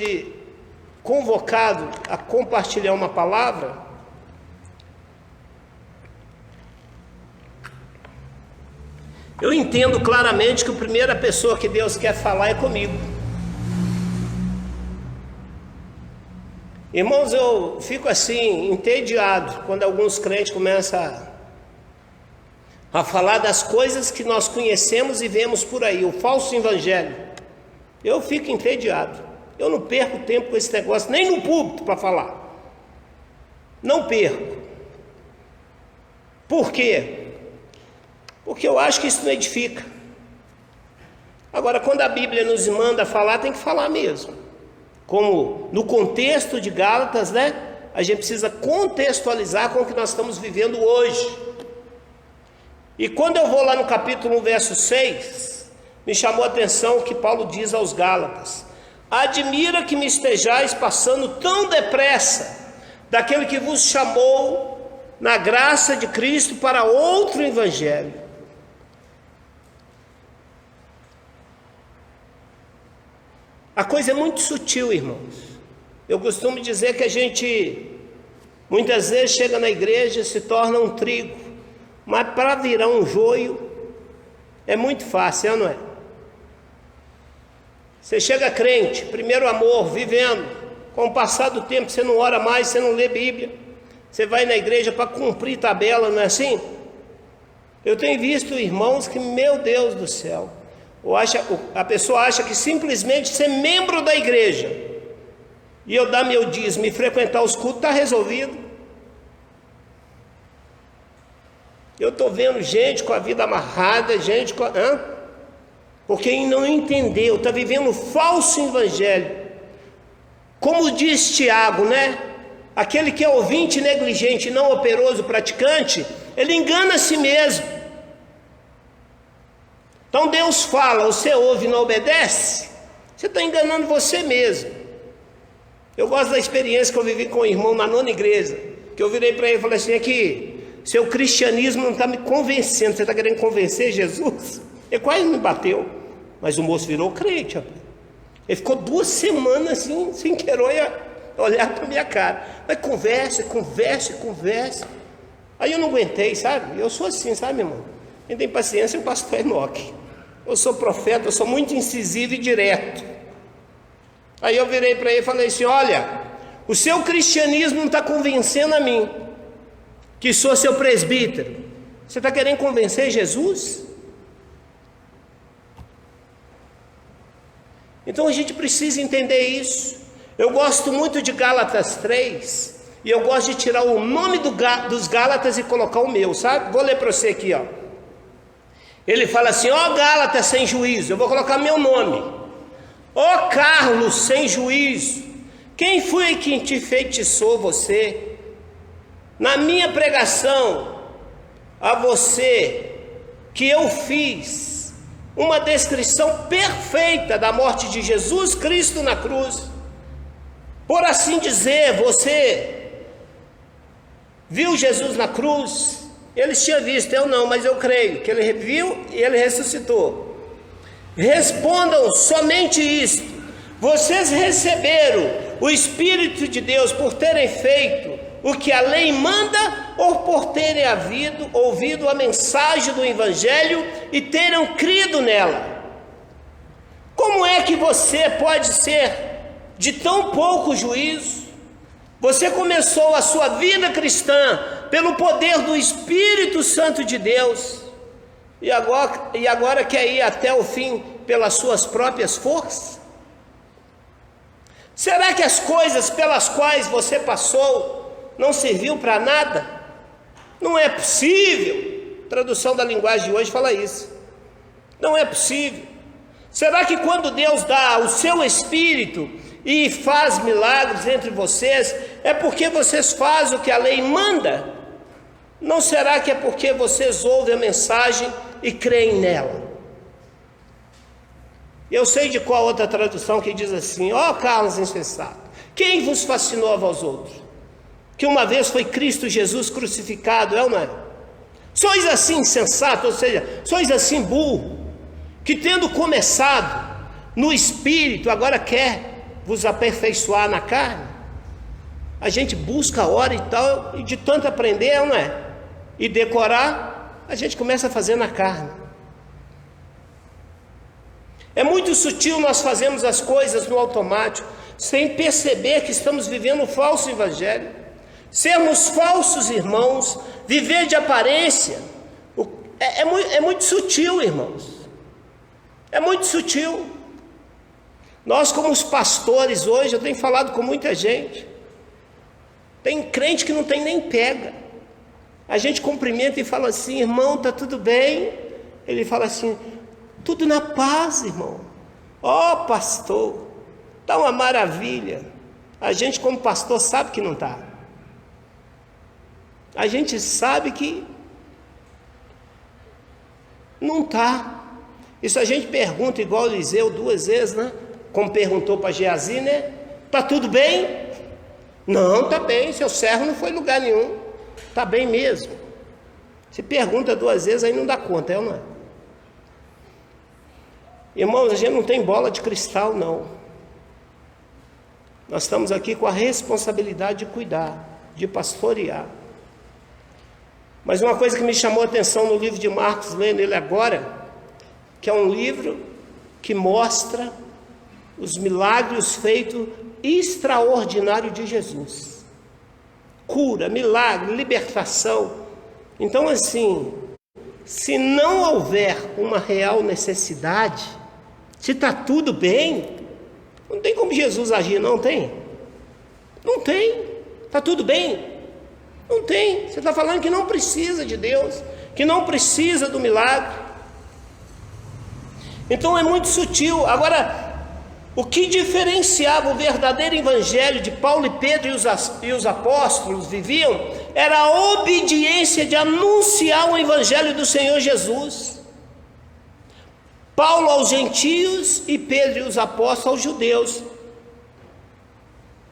Speaker 1: convocado a compartilhar uma palavra, eu entendo claramente que a primeira pessoa que Deus quer falar é comigo. Irmãos, eu fico assim, entediado, quando alguns crentes começam a falar das coisas que nós conhecemos e vemos por aí, o falso evangelho. Eu fico entediado. Eu não perco tempo com esse negócio, nem no púlpito para falar. Não perco. Por quê? Porque eu acho que isso não edifica. Agora, quando a Bíblia nos manda falar, tem que falar mesmo. Como no contexto de Gálatas, né? A gente precisa contextualizar com o que nós estamos vivendo hoje. E quando eu vou lá no capítulo 1, verso 6, me chamou a atenção o que Paulo diz aos Gálatas: admira que me estejais passando tão depressa daquele que vos chamou na graça de Cristo para outro evangelho. A coisa é muito sutil, irmãos. Eu costumo dizer que a gente muitas vezes chega na igreja e se torna um trigo, mas para virar um joio é muito fácil, não é? Você chega crente, primeiro amor, vivendo, com o passar do tempo você não ora mais, você não lê Bíblia, você vai na igreja para cumprir tabela, não é assim? Eu tenho visto irmãos que, meu Deus do céu, a pessoa acha que simplesmente ser membro da igreja e eu dar meu dízimo e frequentar os cultos está resolvido. Eu estou vendo gente com a vida amarrada, gente com porque não entendeu, está vivendo um falso evangelho. Como diz Tiago, né? Aquele que é ouvinte negligente e não operoso praticante, ele engana a si mesmo. Então Deus fala, você ouve e não obedece, você está enganando você mesmo. Eu gosto da experiência que eu vivi com o irmão na 9ª igreja, que eu virei para ele e falei assim: aqui, seu cristianismo não está me convencendo, você está querendo convencer Jesus? Ele quase me bateu, mas o moço virou crente, rapaz. Ele ficou 2 semanas assim, sem querer olhar para minha cara. Mas conversa. Aí eu não aguentei, sabe? Eu sou assim, sabe, irmão? Quem tem paciência é o pastor Enoque. Eu sou profeta, eu sou muito incisivo e direto. Aí eu virei para ele e falei assim: olha, o seu cristianismo não está convencendo a mim, que sou seu presbítero. Você está querendo convencer Jesus? Então a gente precisa entender isso. Eu gosto muito de Gálatas 3, e eu gosto de tirar o nome dos Gálatas e colocar o meu, sabe? Vou ler para você aqui, ó. Ele fala assim: ó Gálatas sem juízo, eu vou colocar meu nome. Ó Carlos sem juízo, quem foi que te enfeitiçou você? Na minha pregação a você, que eu fiz uma descrição perfeita da morte de Jesus Cristo na cruz. Por assim dizer, você viu Jesus na cruz? Eles tinham visto, eu não, mas eu creio que ele viu e ele ressuscitou. Respondam somente isto: vocês receberam o Espírito de Deus por terem feito o que a lei manda, ou por terem ouvido a mensagem do Evangelho e terem crido nela? Como é que você pode ser de tão pouco juízo? Você começou a sua vida cristã pelo poder do Espírito Santo de Deus, e agora quer ir até o fim pelas suas próprias forças? Será que as coisas pelas quais você passou não serviu para nada? Não é possível. A tradução da linguagem de hoje fala isso. Não é possível. Será que quando Deus dá o seu Espírito e faz milagres entre vocês, é porque vocês fazem o que a lei manda? Não será que é porque vocês ouvem a mensagem e creem nela? Eu sei de qual outra tradução que diz assim: ó Carlos insensato, quem vos fascinou a vós outros? Que uma vez foi Cristo Jesus crucificado, é ou não é? Sois assim insensato, ou seja, sois assim burro, que tendo começado no Espírito, agora quer vos aperfeiçoar na carne? A gente busca a hora e tal, e de tanto aprender, é ou não é? E decorar, a gente começa a fazer na carne. É muito sutil nós fazemos as coisas no automático, sem perceber que estamos vivendo um falso evangelho. Sermos falsos irmãos, viver de aparência, é muito sutil, irmãos. É muito sutil. Nós, como os pastores hoje, eu tenho falado com muita gente. Tem crente que não tem nem pega. A gente cumprimenta e fala assim: irmão, está tudo bem? Ele fala assim: tudo na paz, irmão. Ó pastor, está uma maravilha. A gente como pastor sabe que não está. A gente sabe que não está. E se a gente pergunta igual Eliseu 2 vezes, né? Como perguntou para Geazi, né? Está tudo bem? Não, está bem, seu servo não foi em lugar nenhum. Está bem mesmo. Se pergunta 2 vezes, aí não dá conta, é ou não é? Irmãos, a gente não tem bola de cristal, não. Nós estamos aqui com a responsabilidade de cuidar, de pastorear. Mas uma coisa que me chamou a atenção no livro de Marcos, lendo ele agora, que é um livro que mostra os milagres feitos extraordinários de Jesus. Cura, milagre, libertação. Então assim, se não houver uma real necessidade, se está tudo bem, não tem como Jesus agir, não tem? Não tem. Está tudo bem? Não tem. Você está falando que não precisa de Deus, que não precisa do milagre. Então é muito sutil. Agora, o que diferenciava o verdadeiro evangelho de Paulo e Pedro e os apóstolos viviam era a obediência de anunciar o evangelho do Senhor Jesus. Paulo aos gentios e Pedro e os apóstolos aos judeus.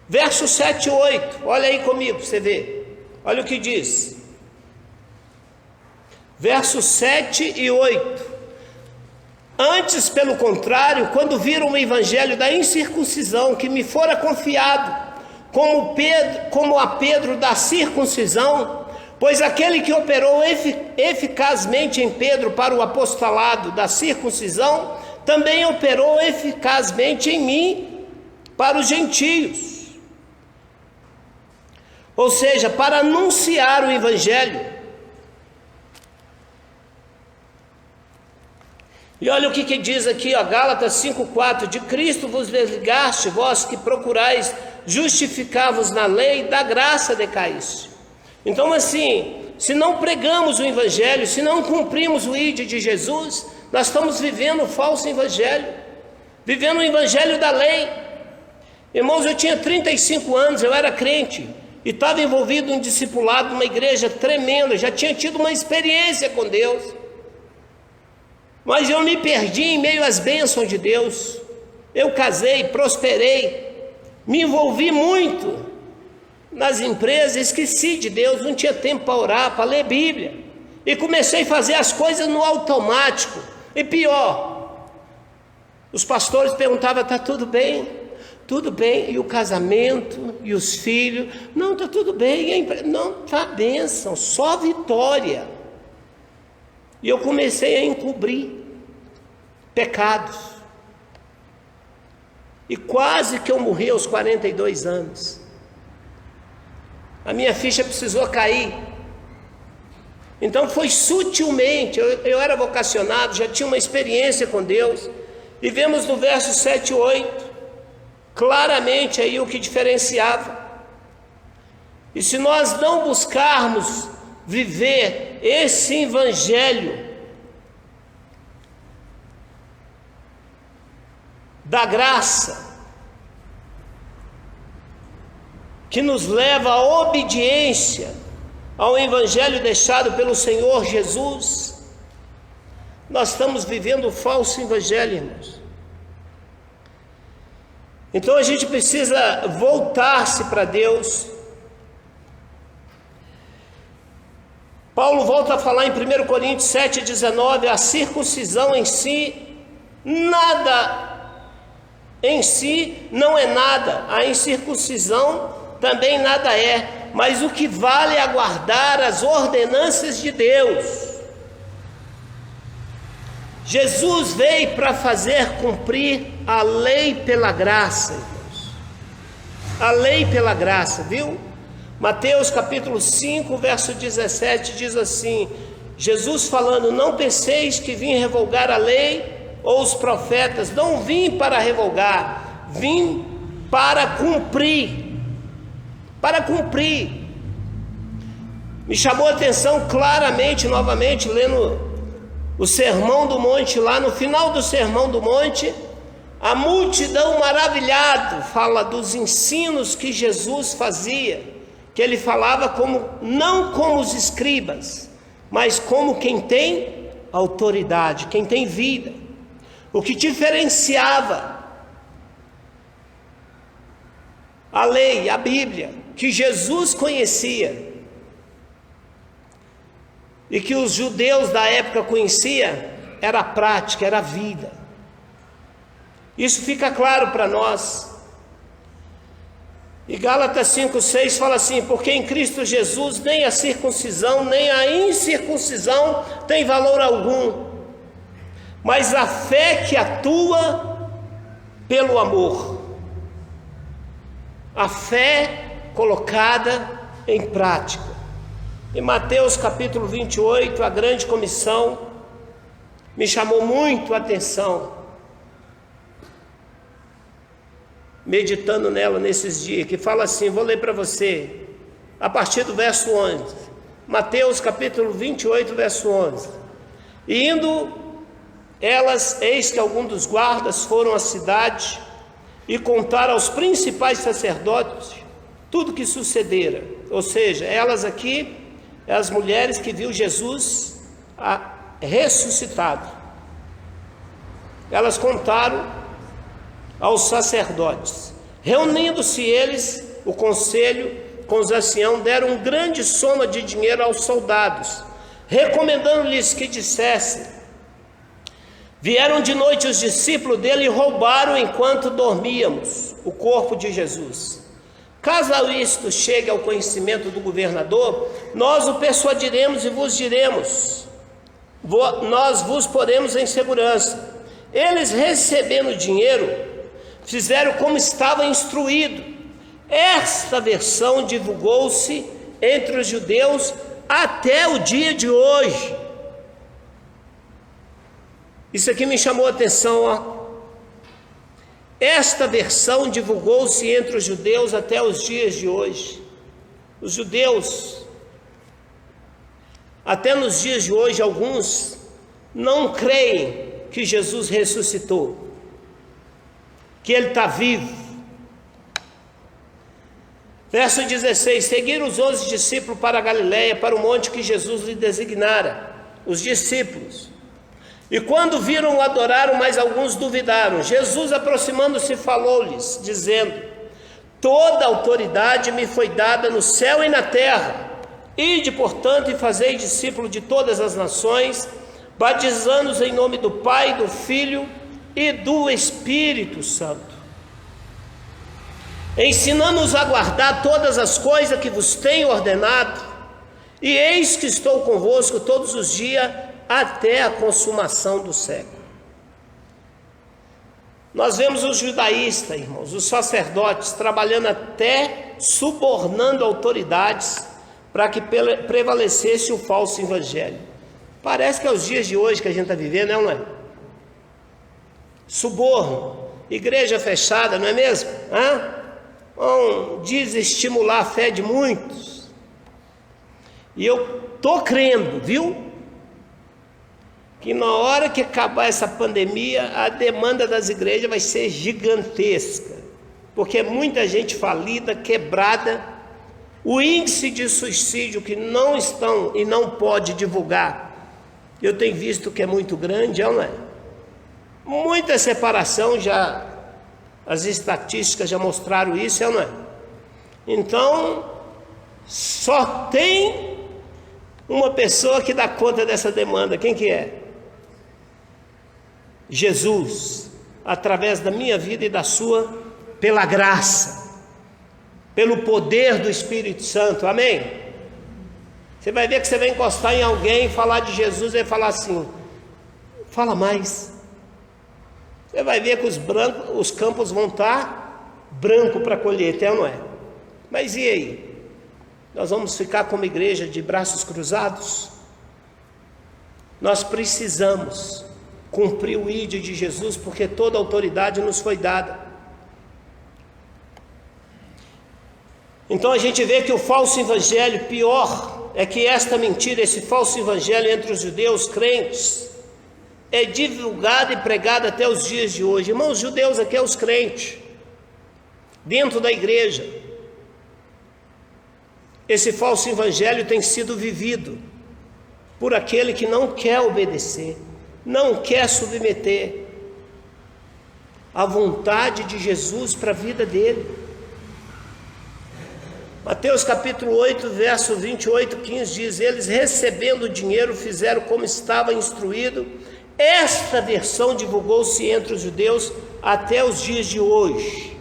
Speaker 1: Versos 7 e 8, olha aí comigo para você ver. Olha o que diz. Versos 7 e 8. Antes, pelo contrário, quando viram o evangelho da incircuncisão que me fora confiado, como a Pedro da circuncisão, pois aquele que operou eficazmente em Pedro para o apostolado da circuncisão, também operou eficazmente em mim para os gentios. Ou seja, para anunciar o evangelho. E olha o que diz aqui, ó, Gálatas 5,4: de Cristo vos desligaste, vós que procurais justificados na lei, da graça decaíste. Então assim, se não pregamos o evangelho, se não cumprimos o ID de Jesus, nós estamos vivendo o falso evangelho, vivendo o evangelho da lei. Irmãos, eu tinha 35 anos, eu era crente, e estava envolvido em discipulado numa igreja tremenda, já tinha tido uma experiência com Deus, mas eu me perdi em meio às bênçãos de Deus. Eu casei, prosperei, me envolvi muito nas empresas, esqueci de Deus, não tinha tempo para orar, para ler Bíblia, e comecei a fazer as coisas no automático. E pior, os pastores perguntavam: está tudo bem? Tudo bem. E o casamento, e os filhos? Não, está tudo bem. Não, está bênção, só vitória. E eu comecei a encobrir pecados, e quase que eu morri aos 42 anos. A minha ficha precisou cair. Então foi sutilmente, eu era vocacionado, já tinha uma experiência com Deus, e vemos no verso 7 e 8, claramente aí o que diferenciava. E se nós não buscarmos viver esse evangelho da graça, que nos leva à obediência ao evangelho deixado pelo Senhor Jesus, nós estamos vivendo o falso evangelho, irmãos. Então a gente precisa voltar-se para Deus. Paulo volta a falar em 1 Coríntios 7,19, a circuncisão em si, nada em si não é nada, a incircuncisão também nada é, mas o que vale é aguardar as ordenanças de Deus. Jesus veio para fazer cumprir a lei pela graça, irmãos. A lei pela graça, viu? Mateus capítulo 5, verso 17 diz assim, Jesus falando: não penseis que vim revogar a lei ou os profetas, não vim para revogar, vim para cumprir. Para cumprir. Me chamou a atenção claramente, novamente, lendo o Sermão do Monte, lá no final do Sermão do Monte, a multidão maravilhada fala dos ensinos que Jesus fazia, que ele falava não como os escribas, mas como quem tem autoridade, quem tem vida. O que diferenciava a lei, a Bíblia, que Jesus conhecia e que os judeus da época conheciam, era a prática, era a vida. Isso fica claro para nós. E Gálatas 5,6 fala assim: porque em Cristo Jesus nem a circuncisão nem a incircuncisão tem valor algum, mas a fé que atua pelo amor, a fé colocada em prática. Em Mateus capítulo 28, a grande comissão me chamou muito a atenção, meditando nela nesses dias, que fala assim, vou ler para você, a partir do verso 11, Mateus capítulo 28, verso 11, e indo elas, eis que alguns dos guardas foram à cidade e contaram aos principais sacerdotes tudo que sucedera. Ou seja, elas aqui, as mulheres que viu Jesus ressuscitado, elas contaram aos sacerdotes. Reunindo-se eles, o conselho com os anciãos, deram um grande soma de dinheiro aos soldados, recomendando-lhes que dissessem: vieram de noite os discípulos dele e roubaram enquanto dormíamos o corpo de Jesus. Caso isto chegue ao conhecimento do governador, nós o persuadiremos e vos diremos, nós vos poremos em segurança. Eles, recebendo o dinheiro, fizeram como estava instruído. Esta versão divulgou-se entre os judeus até o dia de hoje. Isso aqui me chamou a atenção, ó. esta versão divulgou-se entre os judeus até os dias de hoje. Os judeus, até nos dias de hoje, alguns não creem que Jesus ressuscitou, que Ele está vivo. Verso 16: seguiram os 11 discípulos para a Galiléia, para o monte que Jesus lhe designara. Os discípulos. E quando viram, o adoraram, mas alguns duvidaram. Jesus, aproximando-se, falou-lhes, dizendo: toda autoridade me foi dada no céu e na terra. Ide, portanto, e fazei discípulos de todas as nações, batizando-os em nome do Pai, do Filho e do Espírito Santo, ensinando-os a guardar todas as coisas que vos tenho ordenado, e eis que estou convosco todos os dias, até a consumação do século. Nós vemos os judaístas, irmãos, os sacerdotes, trabalhando até subornando autoridades, para que prevalecesse o falso evangelho. Parece que é os dias de hoje que a gente está vivendo, não é? Suborno, igreja fechada, não é mesmo? Vão desestimular a fé de muitos. E eu estou crendo, viu? Que na hora que acabar essa pandemia, a demanda das igrejas vai ser gigantesca, porque é muita gente falida, quebrada. O índice de suicídio que não estão e não pode divulgar, eu tenho visto que é muito grande, não é? Muita separação, já as estatísticas já mostraram isso, não é? Então, só tem uma pessoa que dá conta dessa demanda. Quem que é? Jesus, através da minha vida e da sua, pela graça, pelo poder do Espírito Santo, amém? Você vai ver que você vai encostar em alguém, falar de Jesus e falar assim: fala mais. Você vai ver que os campos vão estar brancos para colheita, não é? Mas e aí? Nós vamos ficar como igreja de braços cruzados? Nós precisamos cumprir o ídolo de Jesus, porque toda a autoridade nos foi dada. Então a gente vê que o falso evangelho, pior é que esta mentira, esse falso evangelho entre os judeus crentes, é divulgado e pregado até os dias de hoje. Irmãos, os judeus aqui é os crentes, dentro da igreja. Esse falso evangelho tem sido vivido por aquele que não quer obedecer, não quer submeter a vontade de Jesus para a vida dele. Mateus capítulo 8, verso 28, 15 diz: eles, recebendo o dinheiro, fizeram como estava instruído. Esta versão divulgou-se entre os judeus até os dias de hoje.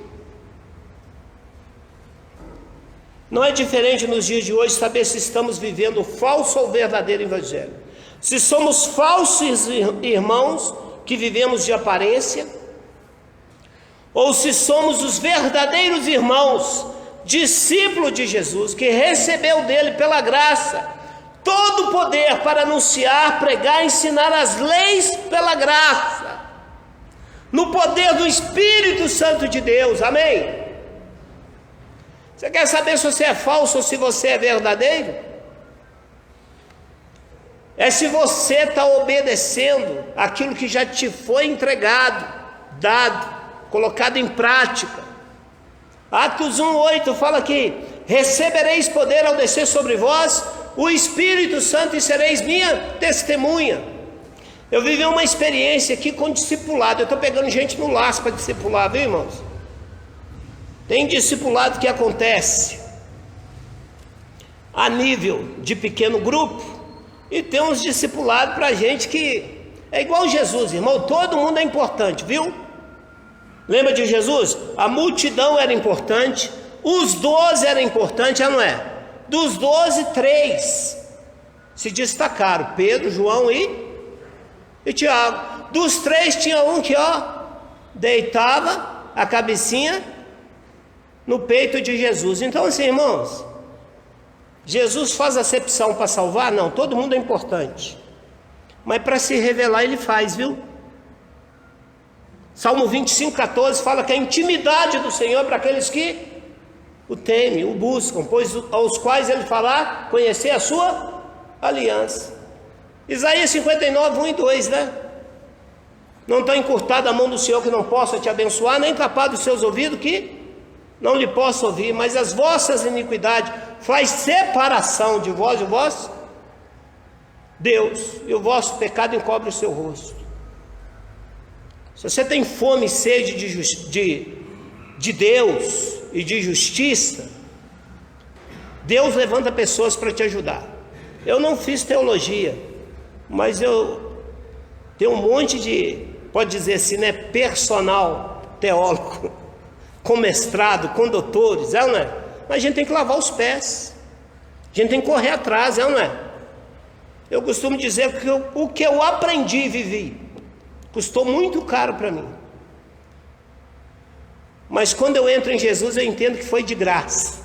Speaker 1: Não é diferente nos dias de hoje saber se estamos vivendo o falso ou o verdadeiro evangelho. Se somos falsos irmãos que vivemos de aparência, ou se somos os verdadeiros irmãos, discípulo de Jesus, que recebeu dele pela graça todo o poder para anunciar, pregar, ensinar as leis pela graça, no poder do Espírito Santo de Deus, amém? Você quer saber se você é falso ou se você é verdadeiro? É se você está obedecendo aquilo que já te foi entregado, dado, colocado em prática. Atos 1:8 fala aqui: recebereis poder ao descer sobre vós o Espírito Santo e sereis minha testemunha. Eu vivi uma experiência aqui com discipulado. Eu estou pegando gente no laço para discipular, viu, irmãos? Tem discipulado que acontece a nível de pequeno grupo, e tem uns discipulados para gente que é igual Jesus, irmão. Todo mundo é importante, viu? Lembra de Jesus? A multidão era importante, os 12 eram importantes, não é? Dos 12, 3 se destacaram: Pedro, João e Tiago. Dos 3 tinha um que deitava a cabecinha no peito de Jesus. Então assim, irmãos, Jesus faz acepção para salvar? Não, todo mundo é importante, mas para se revelar ele faz, viu? Salmo 25:14 fala que a intimidade do Senhor é para aqueles que o temem, o buscam, pois aos quais ele fala conhecer a sua aliança. Isaías 59:1 e 2, né? Não está encurtada a mão do Senhor que não possa te abençoar, nem tapado os seus ouvidos que não lhe possa ouvir, mas as vossas iniquidades faz separação de vós e o vosso Deus, e o vosso pecado encobre o seu rosto. Se você tem fome e sede de Deus e de justiça, Deus levanta pessoas para te ajudar. Eu não fiz teologia, mas eu tenho um monte de, pode dizer assim, né, personal teólogo, com mestrado, com doutores, é ou não é? Mas a gente tem que lavar os pés, a gente tem que correr atrás, é ou não é? Eu costumo dizer que o que eu aprendi e vivi custou muito caro para mim, mas quando eu entro em Jesus eu entendo que foi de graça,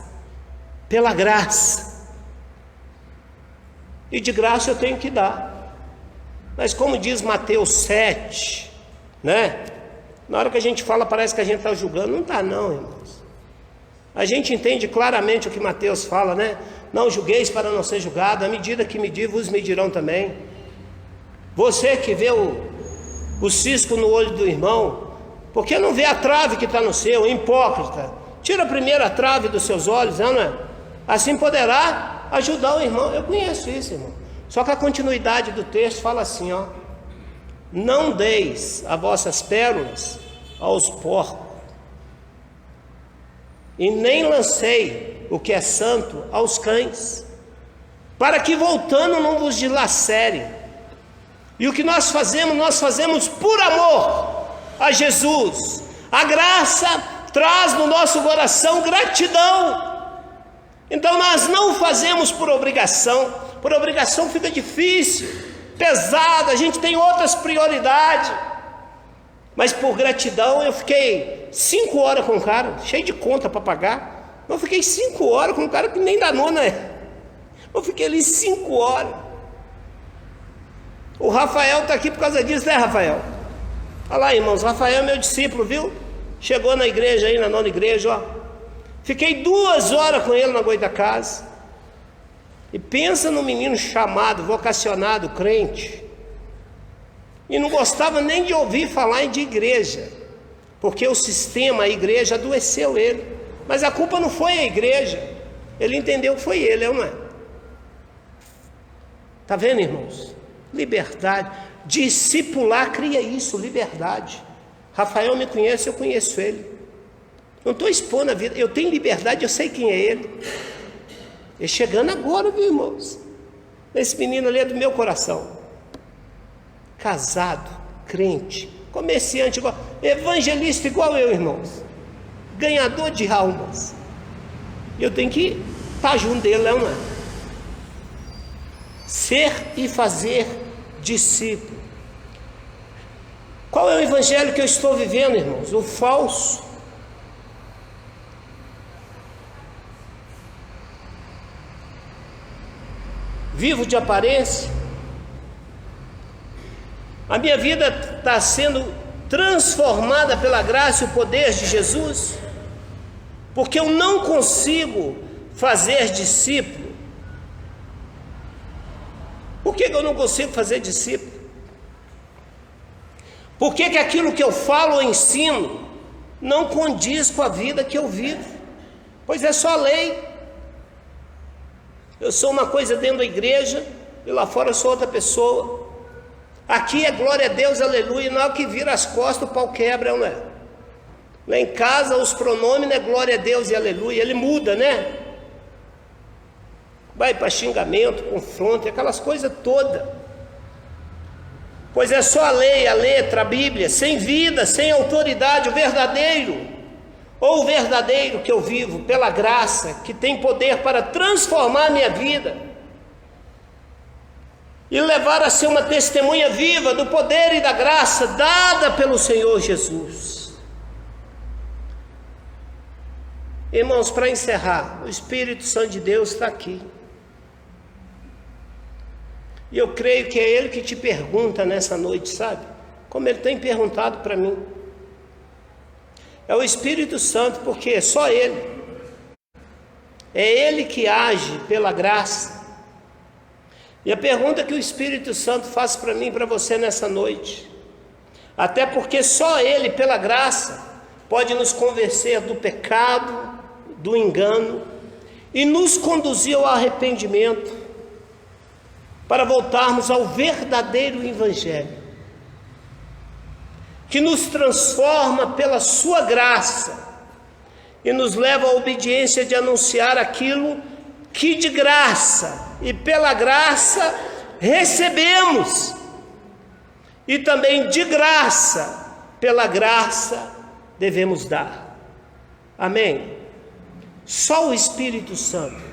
Speaker 1: pela graça, e de graça eu tenho que dar. Mas como diz Mateus 7, né? Na hora que a gente fala parece que a gente está julgando. Não está não, irmãos. A gente entende claramente o que Mateus fala, né? Não julgueis para não ser julgado, a medida que medir vos medirão também. Você que vê o cisco no olho do irmão, por que não vê a trave que está no seu? Hipócrita, tira primeiro a trave dos seus olhos, não é? Assim poderá ajudar o irmão. Eu conheço isso, irmão. Só que a continuidade do texto fala assim, ó: não deis as vossas pérolas aos porcos, e nem lancei o que é santo aos cães, para que voltando não vos dilacerem. E o que nós fazemos por amor a Jesus. A graça traz no nosso coração gratidão. Então nós não fazemos por obrigação. Por obrigação fica difícil, pesado, a gente tem outras prioridades. Mas por gratidão eu fiquei 5 horas com o cara, cheio de conta para pagar. Eu fiquei 5 horas com um cara que nem da nona é. Eu fiquei ali 5 horas. O Rafael está aqui por causa disso, né, Rafael? Olha lá, irmãos, Rafael é meu discípulo, viu? Chegou na igreja aí, na nona igreja, ó. Fiquei 2 horas com ele na Goita da casa. E pensa num menino chamado, vocacionado, crente. E não gostava nem de ouvir falar de igreja, porque o sistema, a igreja, adoeceu ele. Mas a culpa não foi a igreja. Ele entendeu que foi ele, não é? Está vendo, irmãos? Liberdade. Discipular cria isso, liberdade. Rafael me conhece, eu conheço ele. Não estou expondo a vida, eu tenho liberdade, eu sei quem é ele. E chegando agora, viu, irmãos? Esse menino ali é do meu coração. Casado, crente, comerciante igual, evangelista igual eu, irmãos. Ganhador de almas. Eu tenho que estar junto dele, não é? Ser e fazer discípulo. Qual é o evangelho que eu estou vivendo, irmãos? O falso. Vivo de aparência. A minha vida está sendo transformada pela graça e o poder de Jesus, porque eu não consigo fazer discípulo. Por que eu não consigo fazer discípulo? Por que aquilo que eu falo ou ensino não condiz com a vida que eu vivo? Pois é só lei. Eu sou uma coisa dentro da igreja e lá fora eu sou outra pessoa. Aqui é glória a Deus, aleluia. Na hora que vira as costas o pau quebra, não é? Lá em casa os pronomes é glória a Deus e aleluia. Ele muda, né? Vai para xingamento, confronto, aquelas coisas todas. Pois é só a lei, a letra, a Bíblia, sem vida, sem autoridade, o verdadeiro, ou o verdadeiro que eu vivo pela graça, que tem poder para transformar a minha vida e levar a ser uma testemunha viva do poder e da graça dada pelo Senhor Jesus. Irmãos, para encerrar, o Espírito Santo de Deus está aqui. E eu creio que é Ele que te pergunta nessa noite, sabe? Como Ele tem perguntado para mim. é o Espírito Santo, porque só Ele. É Ele que age pela graça. E a pergunta que o Espírito Santo faz para mim e para você nessa noite, até porque só Ele, pela graça, pode nos convencer do pecado, do engano, e nos conduzir ao arrependimento, para voltarmos ao verdadeiro Evangelho, que nos transforma pela sua graça, e nos leva à obediência de anunciar aquilo que de graça e pela graça recebemos, e também de graça, pela graça devemos dar. Amém? Só o Espírito Santo.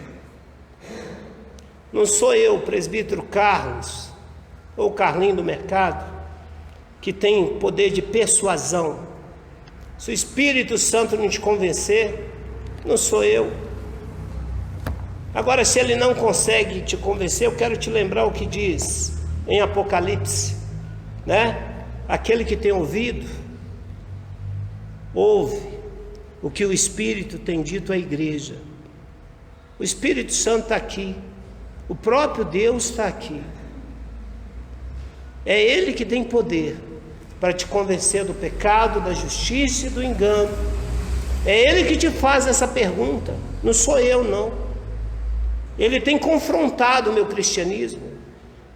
Speaker 1: Não sou eu, presbítero Carlos, ou Carlinho do mercado, que tem poder de persuasão. Se o Espírito Santo não te convencer, não sou eu. Agora, se ele não consegue te convencer, eu quero te lembrar o que diz em Apocalipse, né? Aquele que tem ouvido, ouve o que o Espírito tem dito à igreja. O Espírito Santo está aqui, o próprio Deus está aqui. É Ele que tem poder para te convencer do pecado, da justiça e do engano. É Ele que te faz essa pergunta, não sou eu não. Ele tem confrontado o meu cristianismo.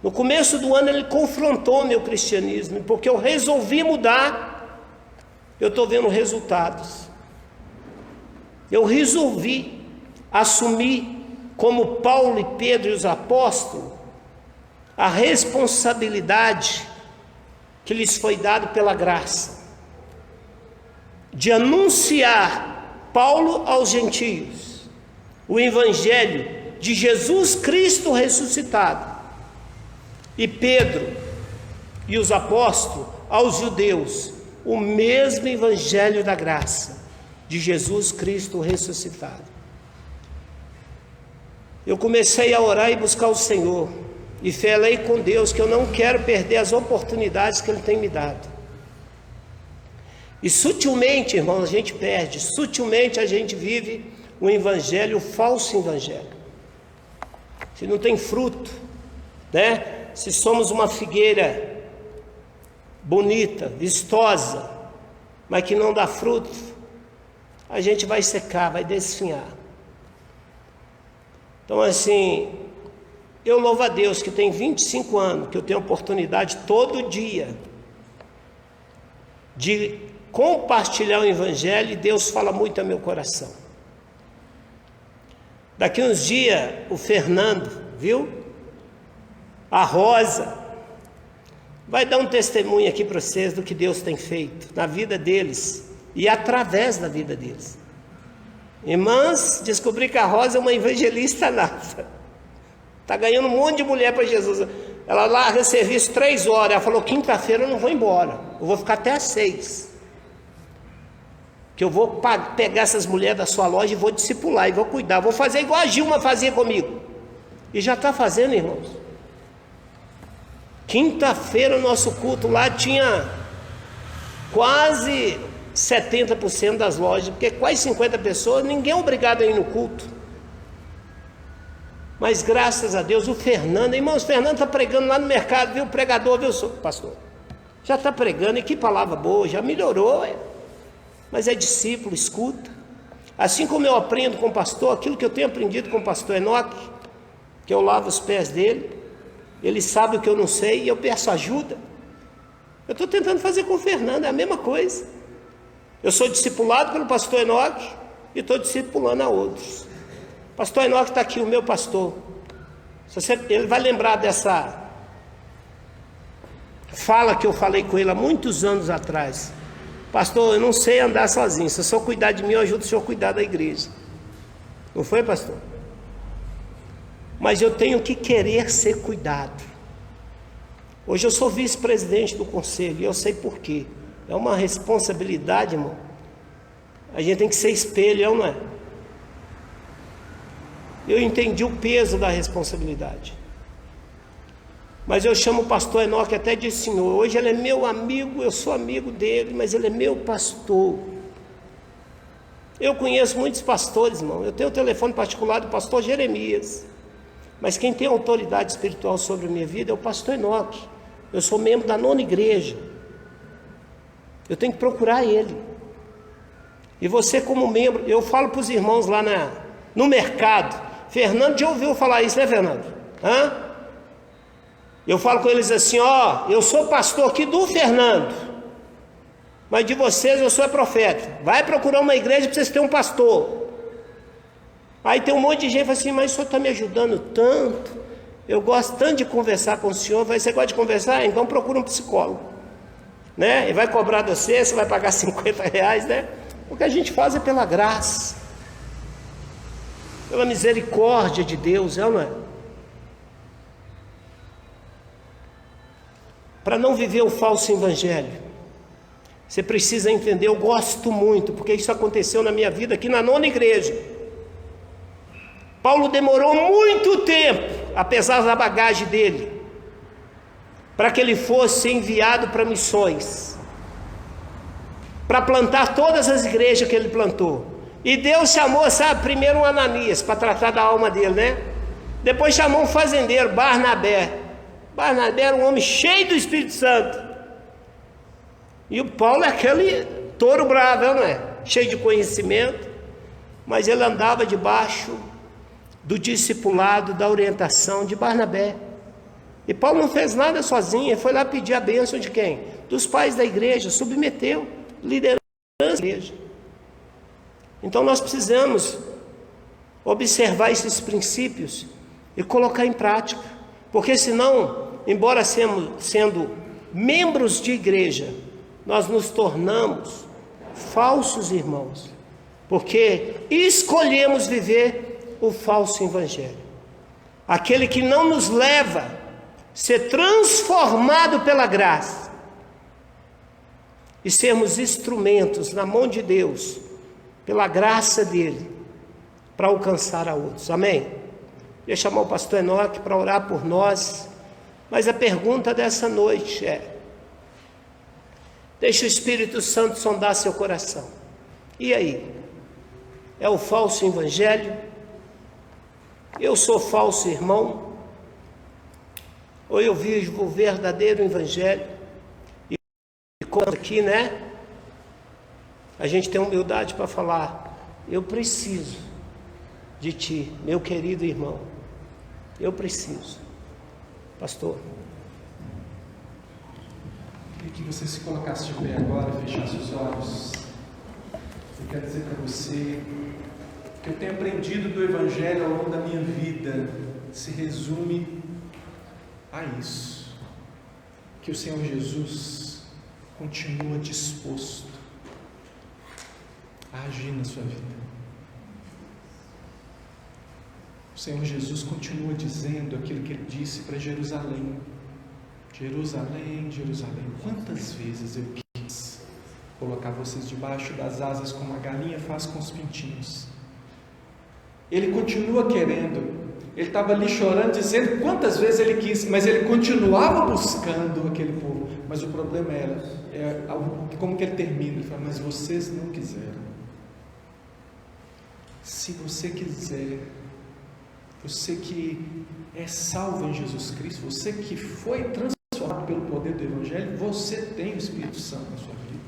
Speaker 1: No começo do ano ele confrontou o meu cristianismo, porque eu resolvi mudar. Eu estou vendo resultados. Eu resolvi assumir, como Paulo e Pedro e os apóstolos, a responsabilidade que lhes foi dada pela graça, de anunciar, Paulo aos gentios, o Evangelho de Jesus Cristo ressuscitado, e Pedro e os apóstolos aos judeus, o mesmo Evangelho da graça de Jesus Cristo ressuscitado. Eu comecei a orar e buscar o Senhor, e falei com Deus que eu não quero perder as oportunidades que Ele tem me dado. E sutilmente, irmãos, a gente perde, sutilmente a gente vive um evangelho, um falso evangelho. Se não tem fruto, né? Se somos uma figueira bonita, vistosa, mas que não dá fruto, a gente vai secar, vai desfinhar. Então assim, eu louvo a Deus que tem 25 anos, que eu tenho oportunidade todo dia de compartilhar o Evangelho, e Deus fala muito ao meu coração. Daqui uns dias, o Fernando, viu? A Rosa, vai dar um testemunho aqui para vocês do que Deus tem feito na vida deles e através da vida deles. Irmãs, descobri que a Rosa é uma evangelista nata. Está ganhando um monte de mulher para Jesus. Ela larga serviço 3 horas. Ela falou: quinta-feira eu não vou embora, eu vou ficar até às 6. Que eu vou pegar essas mulheres da sua loja e vou discipular, e vou cuidar. Vou fazer igual a Gilma fazia comigo. E já está fazendo, irmãos. Quinta-feira o nosso culto lá tinha quase 70% das lojas, porque quase 50 pessoas, ninguém é obrigado a ir no culto. Mas graças a Deus, o Fernando, irmãos, o Fernando está pregando lá no mercado, viu? O pregador, viu, pastor? Já está pregando, e que palavra boa, já melhorou, mas é discípulo, escuta. Assim como eu aprendo com o pastor, aquilo que eu tenho aprendido com o pastor Enoque, que eu lavo os pés dele, ele sabe o que eu não sei e eu peço ajuda. Eu estou tentando fazer com o Fernando, é a mesma coisa. Eu sou discipulado pelo pastor Enoque e estou discipulando a outros. Pastor Enoque está aqui, o meu pastor. Ele vai lembrar dessa fala que eu falei com ele há muitos anos atrás. Pastor, eu não sei andar sozinho. Se o senhor cuidar de mim, eu ajudo o senhor a cuidar da igreja. Não foi, pastor? Mas eu tenho que querer ser cuidado. Hoje eu sou vice-presidente do conselho e eu sei por quê. É uma responsabilidade, irmão. A gente tem que ser espelho, não é? Eu entendi o peso da responsabilidade. Mas eu chamo o pastor Enoque até de senhor. Hoje ele é meu amigo, eu sou amigo dele, mas ele é meu pastor. Eu conheço muitos pastores, irmão. Eu tenho o telefone particular do pastor Jeremias. Mas quem tem autoridade espiritual sobre a minha vida é o pastor Enoque. Eu sou membro da 9ª igreja. Eu tenho que procurar ele. E você como membro, eu falo para os irmãos lá no mercado. Fernando já ouviu falar isso, né, Fernando? Eu falo com eles assim, eu sou pastor aqui do Fernando, mas de vocês eu sou profeta. Vai procurar uma igreja para vocês terem um pastor. Aí tem um monte de gente que fala assim, mas o senhor está me ajudando tanto, eu gosto tanto de conversar com o senhor. Você gosta de conversar? Então procura um psicólogo, né? E vai cobrar de você vai pagar R$50, né? O que a gente faz é pela graça, pela misericórdia de Deus, não é? Para não viver o falso evangelho, você precisa entender. Eu gosto muito, porque isso aconteceu na minha vida aqui na 9ª igreja. Paulo demorou muito tempo, apesar da bagagem dele, para que ele fosse enviado para missões, para plantar todas as igrejas que ele plantou. E Deus chamou, primeiro um Ananias, para tratar da alma dele, né? Depois chamou um fazendeiro, Barnabé. Barnabé era um homem cheio do Espírito Santo. E o Paulo é aquele touro bravo, não é? Cheio de conhecimento, mas ele andava debaixo do discipulado, da orientação de Barnabé. E Paulo não fez nada sozinho, ele foi lá pedir a bênção de quem? Dos pais da igreja, submeteu, liderança da igreja. Então nós precisamos observar esses princípios e colocar em prática, porque senão, embora sendo membros de igreja, nós nos tornamos falsos irmãos, porque escolhemos viver o falso evangelho, aquele que não nos leva a ser transformado pela graça e sermos instrumentos na mão de Deus, pela graça dele, para alcançar a outros. Amém? Eu ia chamar o pastor Enoque para orar por nós, mas a pergunta dessa noite é: deixa o Espírito Santo sondar seu coração. E aí? É o falso evangelho? Eu sou falso irmão? Ou eu vivo o verdadeiro evangelho? E como aqui, né? A gente tem humildade para falar: eu preciso de ti, meu querido irmão. Eu preciso. Pastor.
Speaker 2: Queria que você se colocasse de pé agora, fechasse os olhos. Eu quero dizer para você que eu tenho aprendido do Evangelho ao longo da minha vida, se resume a isso: que o Senhor Jesus continua disposto a agir na sua vida. O Senhor Jesus continua dizendo aquilo que Ele disse para Jerusalém: Jerusalém, Jerusalém, quantas vezes eu quis colocar vocês debaixo das asas como a galinha faz com os pintinhos. Ele continua querendo. Ele estava ali chorando, dizendo quantas vezes ele quis, mas ele continuava buscando aquele povo. Mas o problema era como que ele termina? Ele fala: mas vocês não quiseram. Se você quiser, você que é salvo em Jesus Cristo, você que foi transformado pelo poder do Evangelho, você tem o Espírito Santo na sua vida.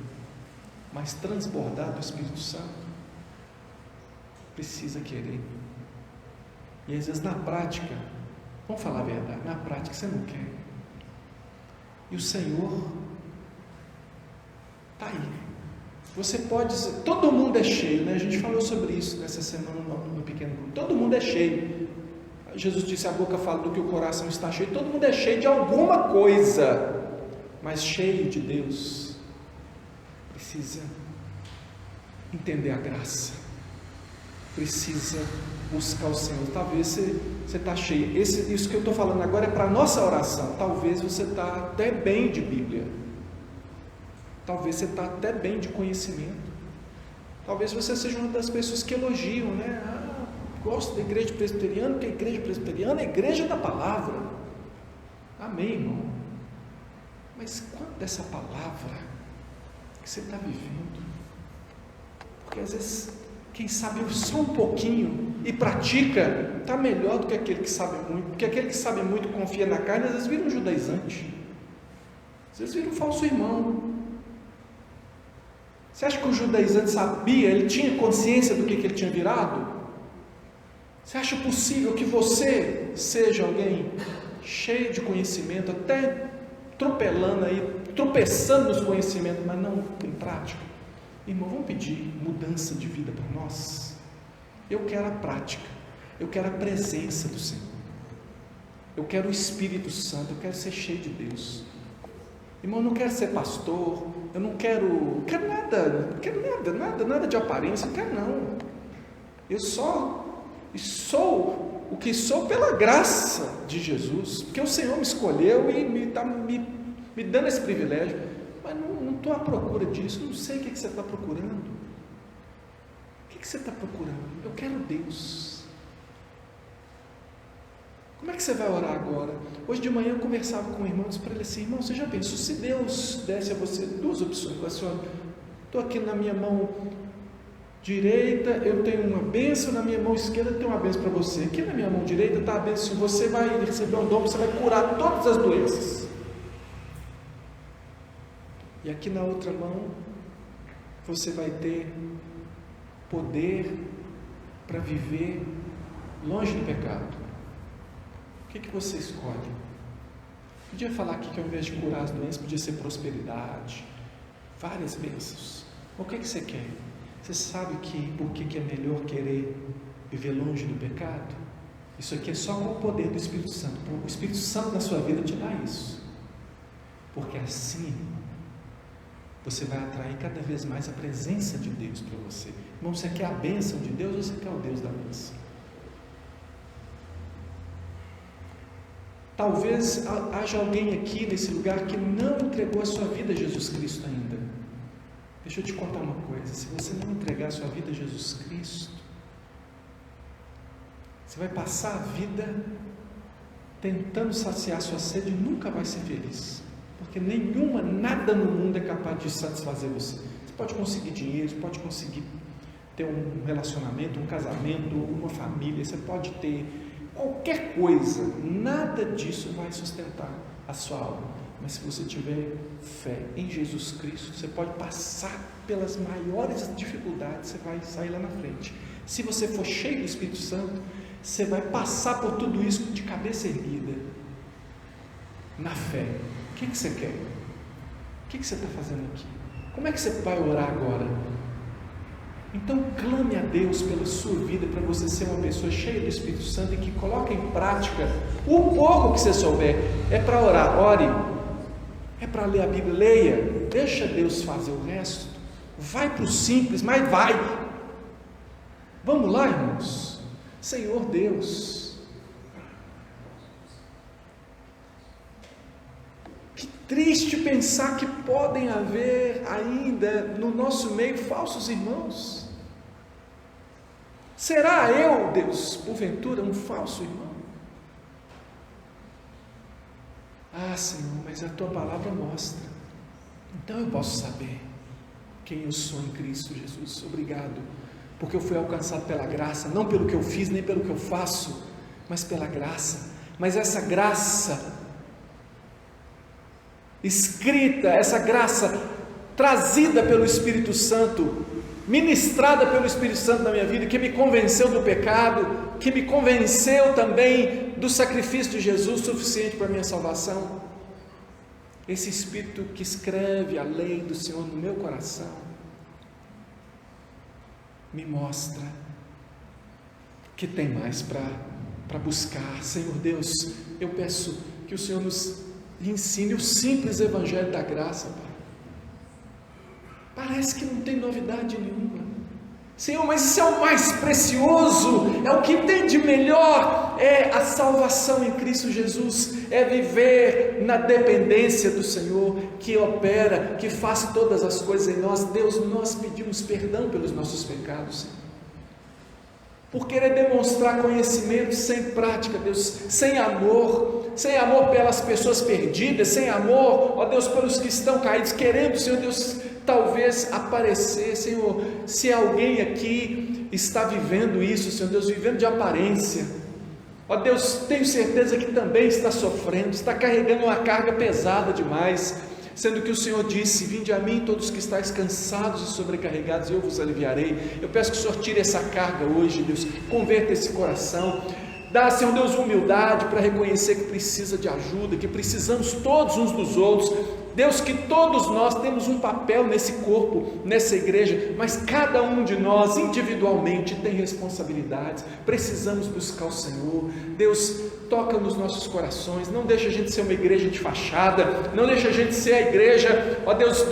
Speaker 2: Mas transbordar do Espírito Santo, precisa querer. E às vezes na prática, vamos falar a verdade, na prática você não quer. E o Senhor está aí. Você pode dizer, todo mundo é cheio, né? A gente falou sobre isso nessa semana no pequeno grupo. Todo mundo é cheio. Jesus disse: a boca fala do que o coração está cheio. Todo mundo é cheio de alguma coisa, mas cheio de Deus precisa entender a graça, precisa buscar o Senhor. Talvez você está cheio. Isso que eu estou falando agora é para a nossa oração. Talvez você está até bem de Bíblia, talvez você está até bem de conhecimento, talvez você seja uma das pessoas que elogiam, né? Gosto da igreja presbiteriana, porque a igreja presbiteriana é a igreja da palavra. Amém, irmão? Mas quanto dessa palavra que você está vivendo? Porque às vezes quem sabe só um pouquinho e pratica, está melhor do que aquele que sabe muito, porque aquele que sabe muito confia na carne, às vezes vira um judaizante, às vezes vira um falso irmão. Você acha que o judaizante sabia, ele tinha consciência do que ele tinha virado? Você acha possível que você seja alguém cheio de conhecimento, até atropelando aí, tropeçando nos conhecimentos, mas não em prática? Irmão, vamos pedir mudança de vida para nós? Eu quero a prática, eu quero a presença do Senhor, eu quero o Espírito Santo, eu quero ser cheio de Deus. Irmão, eu não quero ser pastor, eu não quero nada de aparência, não quero não. Eu sou o que sou pela graça de Jesus, porque o Senhor me escolheu e me dando esse privilégio, mas não estou à procura disso, não sei o que você está procurando. O que você está procurando? Eu quero Deus. Como é que você vai orar agora? Hoje de manhã eu conversava com um irmão, disse para ele assim: irmão, você já pensou, se Deus desse a você duas opções, ele assim, estou aqui na minha mão direita, eu tenho uma bênção, na minha mão esquerda eu tenho uma bênção para você, aqui na minha mão direita está a bênção, você vai receber um dom, você vai curar todas as doenças, e aqui na outra mão você vai ter poder para viver longe do pecado. O que você escolhe? Podia falar aqui que ao invés de curar as doenças, podia ser prosperidade, várias bênçãos. O que você quer? Você sabe por que é melhor querer viver longe do pecado? Isso aqui é só com o poder do Espírito Santo. O Espírito Santo na sua vida te dá isso. Porque assim você vai atrair cada vez mais a presença de Deus para você. Irmão, você quer a bênção de Deus ou você quer o Deus da bênção? Talvez haja alguém aqui nesse lugar que não entregou a sua vida a Jesus Cristo ainda. Deixa eu te contar uma coisa: se você não entregar a sua vida a Jesus Cristo, você vai passar a vida tentando saciar a sua sede e nunca vai ser feliz, porque nada no mundo é capaz de satisfazer você. Você pode conseguir dinheiro, você pode conseguir ter um relacionamento, um casamento, uma família, você pode ter qualquer coisa, nada disso vai sustentar a sua alma. Mas se você tiver fé em Jesus Cristo, você pode passar pelas maiores dificuldades, você vai sair lá na frente. Se você for cheio do Espírito Santo, você vai passar por tudo isso de cabeça erguida, na fé. O que você quer? O que você está fazendo aqui? Como é que você vai orar agora? Então clame a Deus pela sua vida, para você ser uma pessoa cheia do Espírito Santo e que coloque em prática o pouco que você souber. É para orar, ore. É para ler a Bíblia, leia. Deixa Deus fazer o resto. Vai para o simples, mas vai. Vamos lá, irmãos. Senhor Deus, que triste pensar que podem haver ainda no nosso meio falsos irmãos. Será eu, Deus, porventura, um falso irmão? Ah, Senhor, mas a Tua palavra mostra. Então eu posso saber quem eu sou em Cristo Jesus. Obrigado, porque eu fui alcançado pela graça, não pelo que eu fiz, nem pelo que eu faço, mas pela graça. Mas essa graça escrita, essa graça trazida pelo Espírito Santo, ministrada pelo Espírito Santo na minha vida, que me convenceu do pecado, que me convenceu também do sacrifício de Jesus suficiente para a minha salvação. Esse Espírito que escreve a lei do Senhor no meu coração me mostra que tem mais para buscar. Senhor Deus, eu peço que o Senhor nos ensine o simples evangelho da graça, Pai. Parece que não tem novidade nenhuma. Senhor, mas isso é o mais precioso, é o que tem de melhor, é a salvação em Cristo Jesus, é viver na dependência do Senhor, que opera, que faz todas as coisas em nós. Deus, nós pedimos perdão pelos nossos pecados, Senhor, por querer demonstrar conhecimento sem prática, Deus, sem amor pelas pessoas perdidas, sem amor, ó Deus, pelos que estão caídos, querendo, Senhor Deus, talvez aparecer, Senhor, se alguém aqui está vivendo isso, Senhor Deus, vivendo de aparência, ó Deus, tenho certeza que também está sofrendo, está carregando uma carga pesada demais, sendo que o Senhor disse: vinde a mim todos que estáis cansados e sobrecarregados, e eu vos aliviarei. Eu peço que o Senhor tire essa carga hoje, Deus, converta esse coração, dá, Senhor Deus, humildade para reconhecer que precisa de ajuda, que precisamos todos uns dos outros, Deus, que todos nós temos um papel nesse corpo, nessa igreja, mas cada um de nós individualmente tem responsabilidades, precisamos buscar o Senhor. Deus, toca nos nossos corações, não deixa a gente ser uma igreja de fachada, não deixa a gente ser a igreja, ó Deus,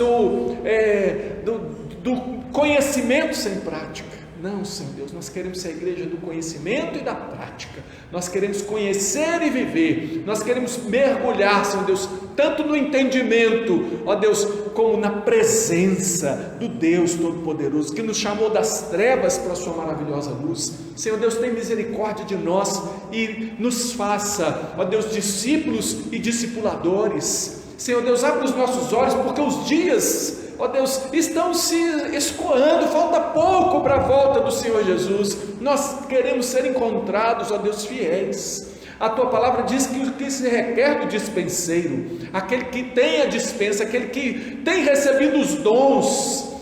Speaker 2: do conhecimento sem prática. Não, Senhor Deus, nós queremos ser a igreja do conhecimento e da prática, nós queremos conhecer e viver, nós queremos mergulhar, Senhor Deus, tanto no entendimento, ó Deus, como na presença do Deus Todo-Poderoso, que nos chamou das trevas para a sua maravilhosa luz. Senhor Deus, tem misericórdia de nós e nos faça, ó Deus, discípulos e discipuladores. Senhor Deus, abre os nossos olhos, porque os dias, ó Deus, estão se escoando, falta pouco para a volta do Senhor Jesus. Nós queremos ser encontrados, ó Deus, fiéis. A tua palavra diz que o que se requer do dispenseiro, aquele que tem a dispensa, aquele que tem recebido os dons,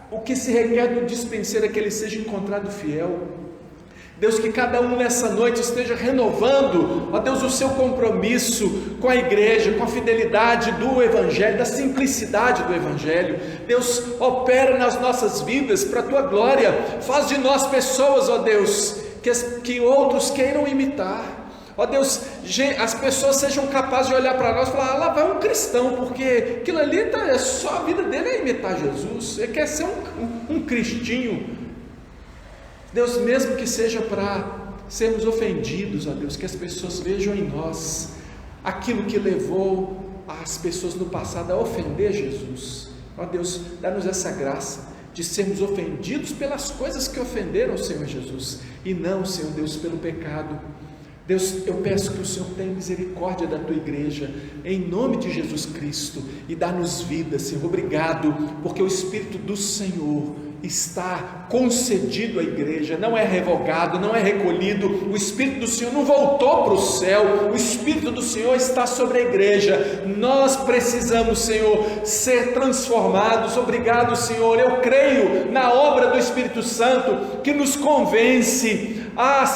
Speaker 2: o que se requer do dispenseiro é que ele seja encontrado fiel. Deus, que cada um nessa noite esteja renovando, ó Deus, o seu compromisso com a igreja, com a fidelidade do Evangelho, da simplicidade do Evangelho. Deus, opera nas nossas vidas para a tua glória, faz de nós pessoas, ó Deus, que outros queiram imitar. Ó Deus, as pessoas sejam capazes de olhar para nós e falar: lá vai um cristão, porque aquilo ali é só, a vida dele é imitar Jesus, ele quer ser um cristinho. Deus, mesmo que seja para sermos ofendidos, ó Deus, que as pessoas vejam em nós aquilo que levou as pessoas no passado a ofender Jesus. Ó Deus, dá-nos essa graça de sermos ofendidos pelas coisas que ofenderam o Senhor Jesus, e não, Senhor Deus, pelo pecado. Deus, eu peço que o Senhor tenha misericórdia da tua igreja, em nome de Jesus Cristo, e dá-nos vida, Senhor. Obrigado, porque o Espírito do Senhor está concedido à igreja, não é revogado, não é recolhido. O Espírito do Senhor não voltou para o céu, o Espírito do Senhor está sobre a igreja. Nós precisamos, Senhor, ser transformados. Obrigado, Senhor. Eu creio na obra do Espírito Santo que nos convence.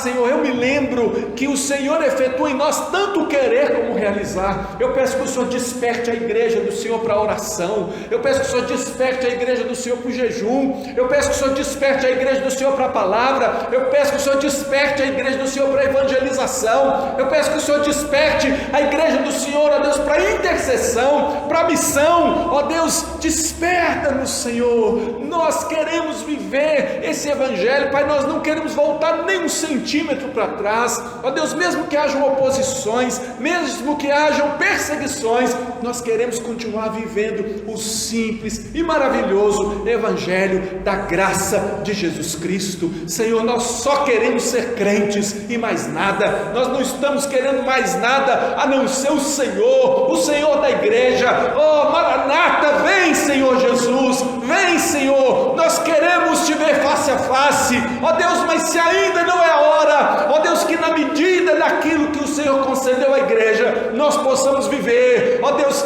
Speaker 2: Senhor, eu me lembro que o Senhor efetua em nós tanto o querer como o realizar. Eu peço que o Senhor desperte a igreja do Senhor para a oração, eu peço que o Senhor desperte a igreja do Senhor para o jejum, eu peço que o Senhor desperte a igreja do Senhor para a palavra, eu peço que o Senhor desperte a igreja do Senhor para a evangelização, eu peço que o Senhor desperte a igreja do Senhor, ó Deus, para a intercessão, para a missão. Ó Deus, desperta-nos, Senhor. Nós queremos viver esse evangelho, Pai. Nós não queremos voltar nem um centímetro para trás. Ó Deus, mesmo que hajam oposições, mesmo que hajam perseguições, nós queremos continuar vivendo o simples e maravilhoso evangelho da graça de Jesus Cristo. Senhor, nós só queremos ser crentes e mais nada. Nós não estamos querendo mais nada a não ser o Senhor da igreja. Oh, Maranata, vem, Senhor Jesus, vem, Senhor. Nós queremos te ver face a face, ó Deus, mas se ainda não é a hora, ó Deus, que na medida daquilo que o Senhor concedeu à igreja, nós possamos viver, ó Deus,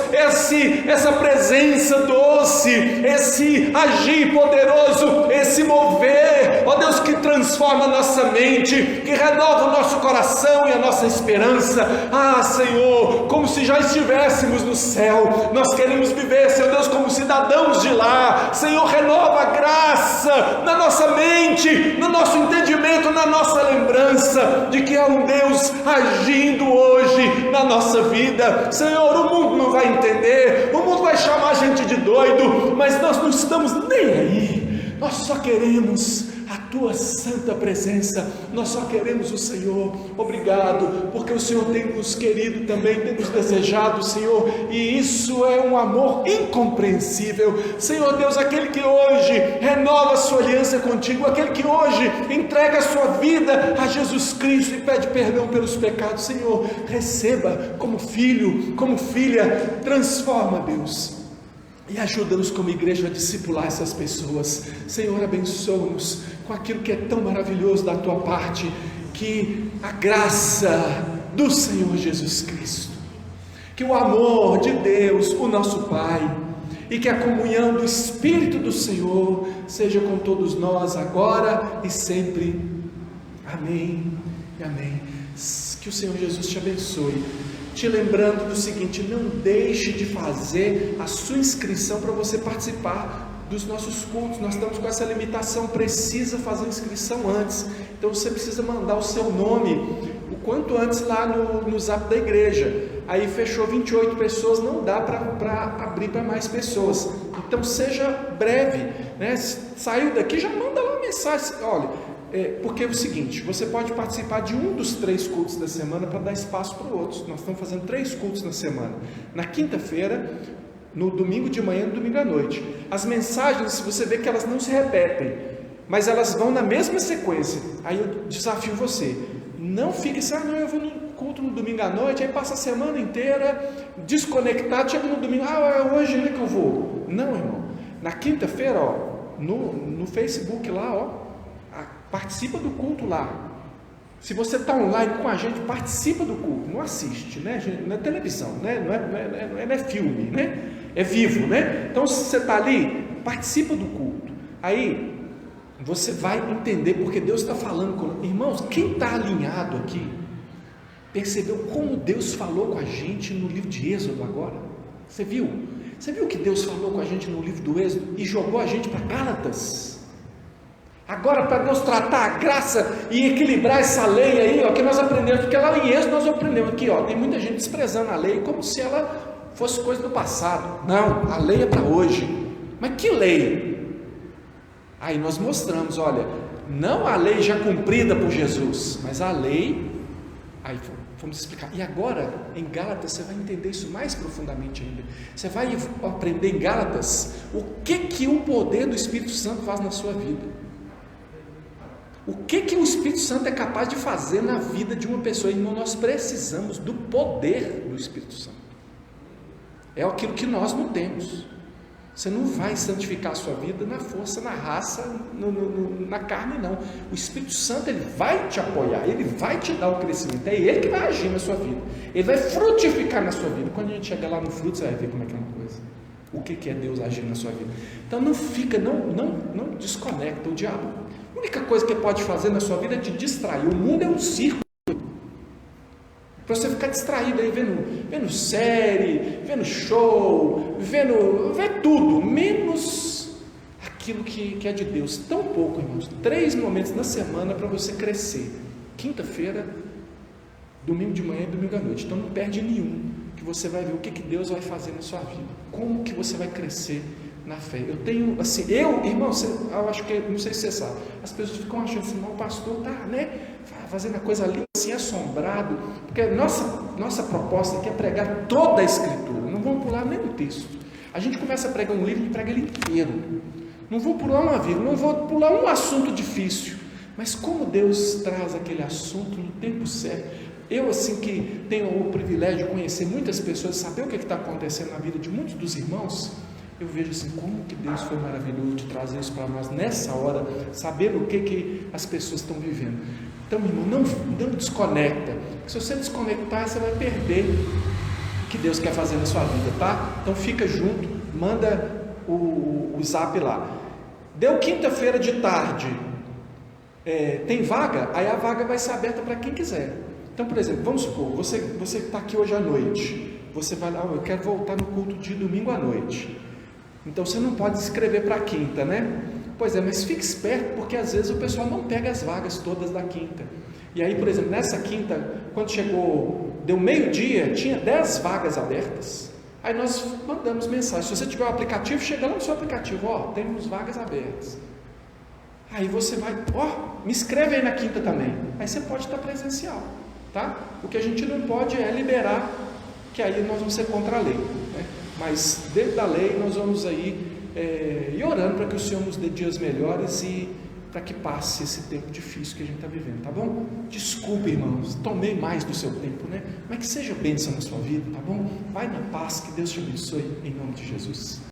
Speaker 2: essa presença doce, esse agir poderoso, esse mover, ó Deus, que transforma a nossa mente, que renova o nosso coração e a nossa esperança. Senhor, como se já estivéssemos no céu, nós queremos viver, Senhor Deus, como cidadãos de lá. Senhor, renova a graça na nossa mente, no nosso entendimento, na nossa lembrança de que há um Deus agindo hoje na nossa vida. Senhor, o mundo não vai entender, o mundo vai chamar a gente de doido, mas nós não estamos nem aí. Nós só queremos a tua santa presença, nós só queremos o Senhor. Obrigado, porque o Senhor tem nos querido também, tem nos desejado, Senhor, e isso é um amor incompreensível. Senhor Deus, aquele que hoje renova a sua aliança contigo, aquele que hoje entrega a sua vida a Jesus Cristo e pede perdão pelos pecados, Senhor, receba como filho, como filha, transforma, Deus, E ajuda-nos como igreja a discipular essas pessoas. Senhor, abençoa-nos com aquilo que é tão maravilhoso da tua parte, que a graça do Senhor Jesus Cristo, que o amor de Deus, o nosso Pai, e que a comunhão do Espírito do Senhor seja com todos nós agora e sempre. Amém e amém. Que o Senhor Jesus te abençoe. Te lembrando do seguinte: não deixe de fazer a sua inscrição para você participar dos nossos cultos. Nós estamos com essa limitação, precisa fazer a inscrição antes. Então você precisa mandar o seu nome o quanto antes lá no zap da igreja. Aí fechou 28 pessoas, não dá para abrir para mais pessoas. Então seja breve, né? Saiu daqui, já manda lá uma mensagem. Olha, porque é o seguinte: você pode participar de um dos 3 cultos da semana para dar espaço para outros. Nós estamos fazendo 3 cultos na semana, na quinta-feira, no domingo de manhã e no domingo à noite. As mensagens, se você vê que elas não se repetem, mas elas vão na mesma sequência. Aí eu desafio você: não fique assim, não, eu vou no culto no domingo à noite, aí passa a semana inteira desconectado, chega no domingo, é hoje, né, que eu vou. Não, irmão, na quinta-feira, no Facebook lá, participa do culto lá. Se você está online com a gente, participa do culto, não assiste, né, gente? Não é televisão, né? Não é filme, né? É vivo, né? Então, se você está ali, participa do culto. Aí você vai entender porque Deus está falando com... Irmãos, quem está alinhado aqui percebeu como Deus falou com a gente no livro de Êxodo agora? Você viu que Deus falou com a gente no livro do Êxodo e jogou a gente para Gálatas? Agora, para Deus tratar a graça e equilibrar essa lei aí, que nós aprendemos, porque lá em Êxodo nós aprendemos aqui, tem muita gente desprezando a lei como se ela fosse coisa do passado. Não, a lei é para hoje. Mas que lei? Aí nós mostramos, olha, não a lei já cumprida por Jesus, mas a lei, aí vamos explicar. E agora, em Gálatas, você vai entender isso mais profundamente ainda. Você vai aprender em Gálatas o que o poder do Espírito Santo faz na sua vida. O que o Espírito Santo é capaz de fazer na vida de uma pessoa. E nós precisamos do poder do Espírito Santo. É aquilo que nós não temos. Você não vai santificar a sua vida na força, na raça, na carne, não. O Espírito Santo, ele vai te apoiar, ele vai te dar o crescimento. É ele que vai agir na sua vida. Ele vai frutificar na sua vida. Quando a gente chegar lá no fruto, você vai ver como é que é uma coisa. O que é Deus agir na sua vida. Então não desconecta o diabo. A única coisa que ele pode fazer na sua vida é te distrair. O mundo é um circo. Para você ficar distraído aí, vendo série, vendo show, vendo tudo, menos aquilo que é de Deus. Tão pouco, irmãos. 3 momentos na semana para você crescer. Quinta-feira, domingo de manhã e domingo à noite. Então não perde nenhum, que você vai ver o que Deus vai fazer na sua vida. Como que você vai crescer na fé. Eu tenho, assim, irmão, eu acho que, não sei se você sabe, as pessoas ficam achando assim, o pastor está, né, fazendo a coisa ali, assim, assombrado, porque nossa proposta aqui é pregar toda a Escritura, não vamos pular nem o texto. A gente começa a pregar um livro e prega ele inteiro, não vou pular uma vírgula, não vou pular um assunto difícil, mas como Deus traz aquele assunto no tempo certo. Eu, assim, que tenho o privilégio de conhecer muitas pessoas, saber o que está acontecendo na vida de muitos dos irmãos, eu vejo assim, como que Deus foi maravilhoso de trazer isso para nós nessa hora, saber o que as pessoas estão vivendo. Então, irmão, não desconecta, porque se você desconectar, você vai perder o que Deus quer fazer na sua vida, tá? Então fica junto, manda o zap lá. Deu quinta-feira de tarde, tem vaga? Aí a vaga vai ser aberta para quem quiser. Então, por exemplo, vamos supor, você está aqui hoje à noite, você vai lá, eu quero voltar no culto de domingo à noite. Então você não pode escrever para a quinta, né? Pois é, mas fique esperto, porque às vezes o pessoal não pega as vagas todas da quinta. E aí, por exemplo, nessa quinta, quando deu meio-dia, tinha 10 vagas abertas. Aí nós mandamos mensagem. Se você tiver o aplicativo, chega lá no seu aplicativo, temos vagas abertas. Aí você vai, me inscreve aí na quinta também. Aí você pode estar presencial, tá? O que a gente não pode é liberar, que aí nós vamos ser contra a lei, né? Mas dentro da lei nós vamos aí ir orando para que o Senhor nos dê dias melhores e para que passe esse tempo difícil que a gente está vivendo, tá bom? Desculpe, irmãos, tomei mais do seu tempo, né? Mas que seja bênção na sua vida, tá bom? Vai na paz, que Deus te abençoe, em nome de Jesus.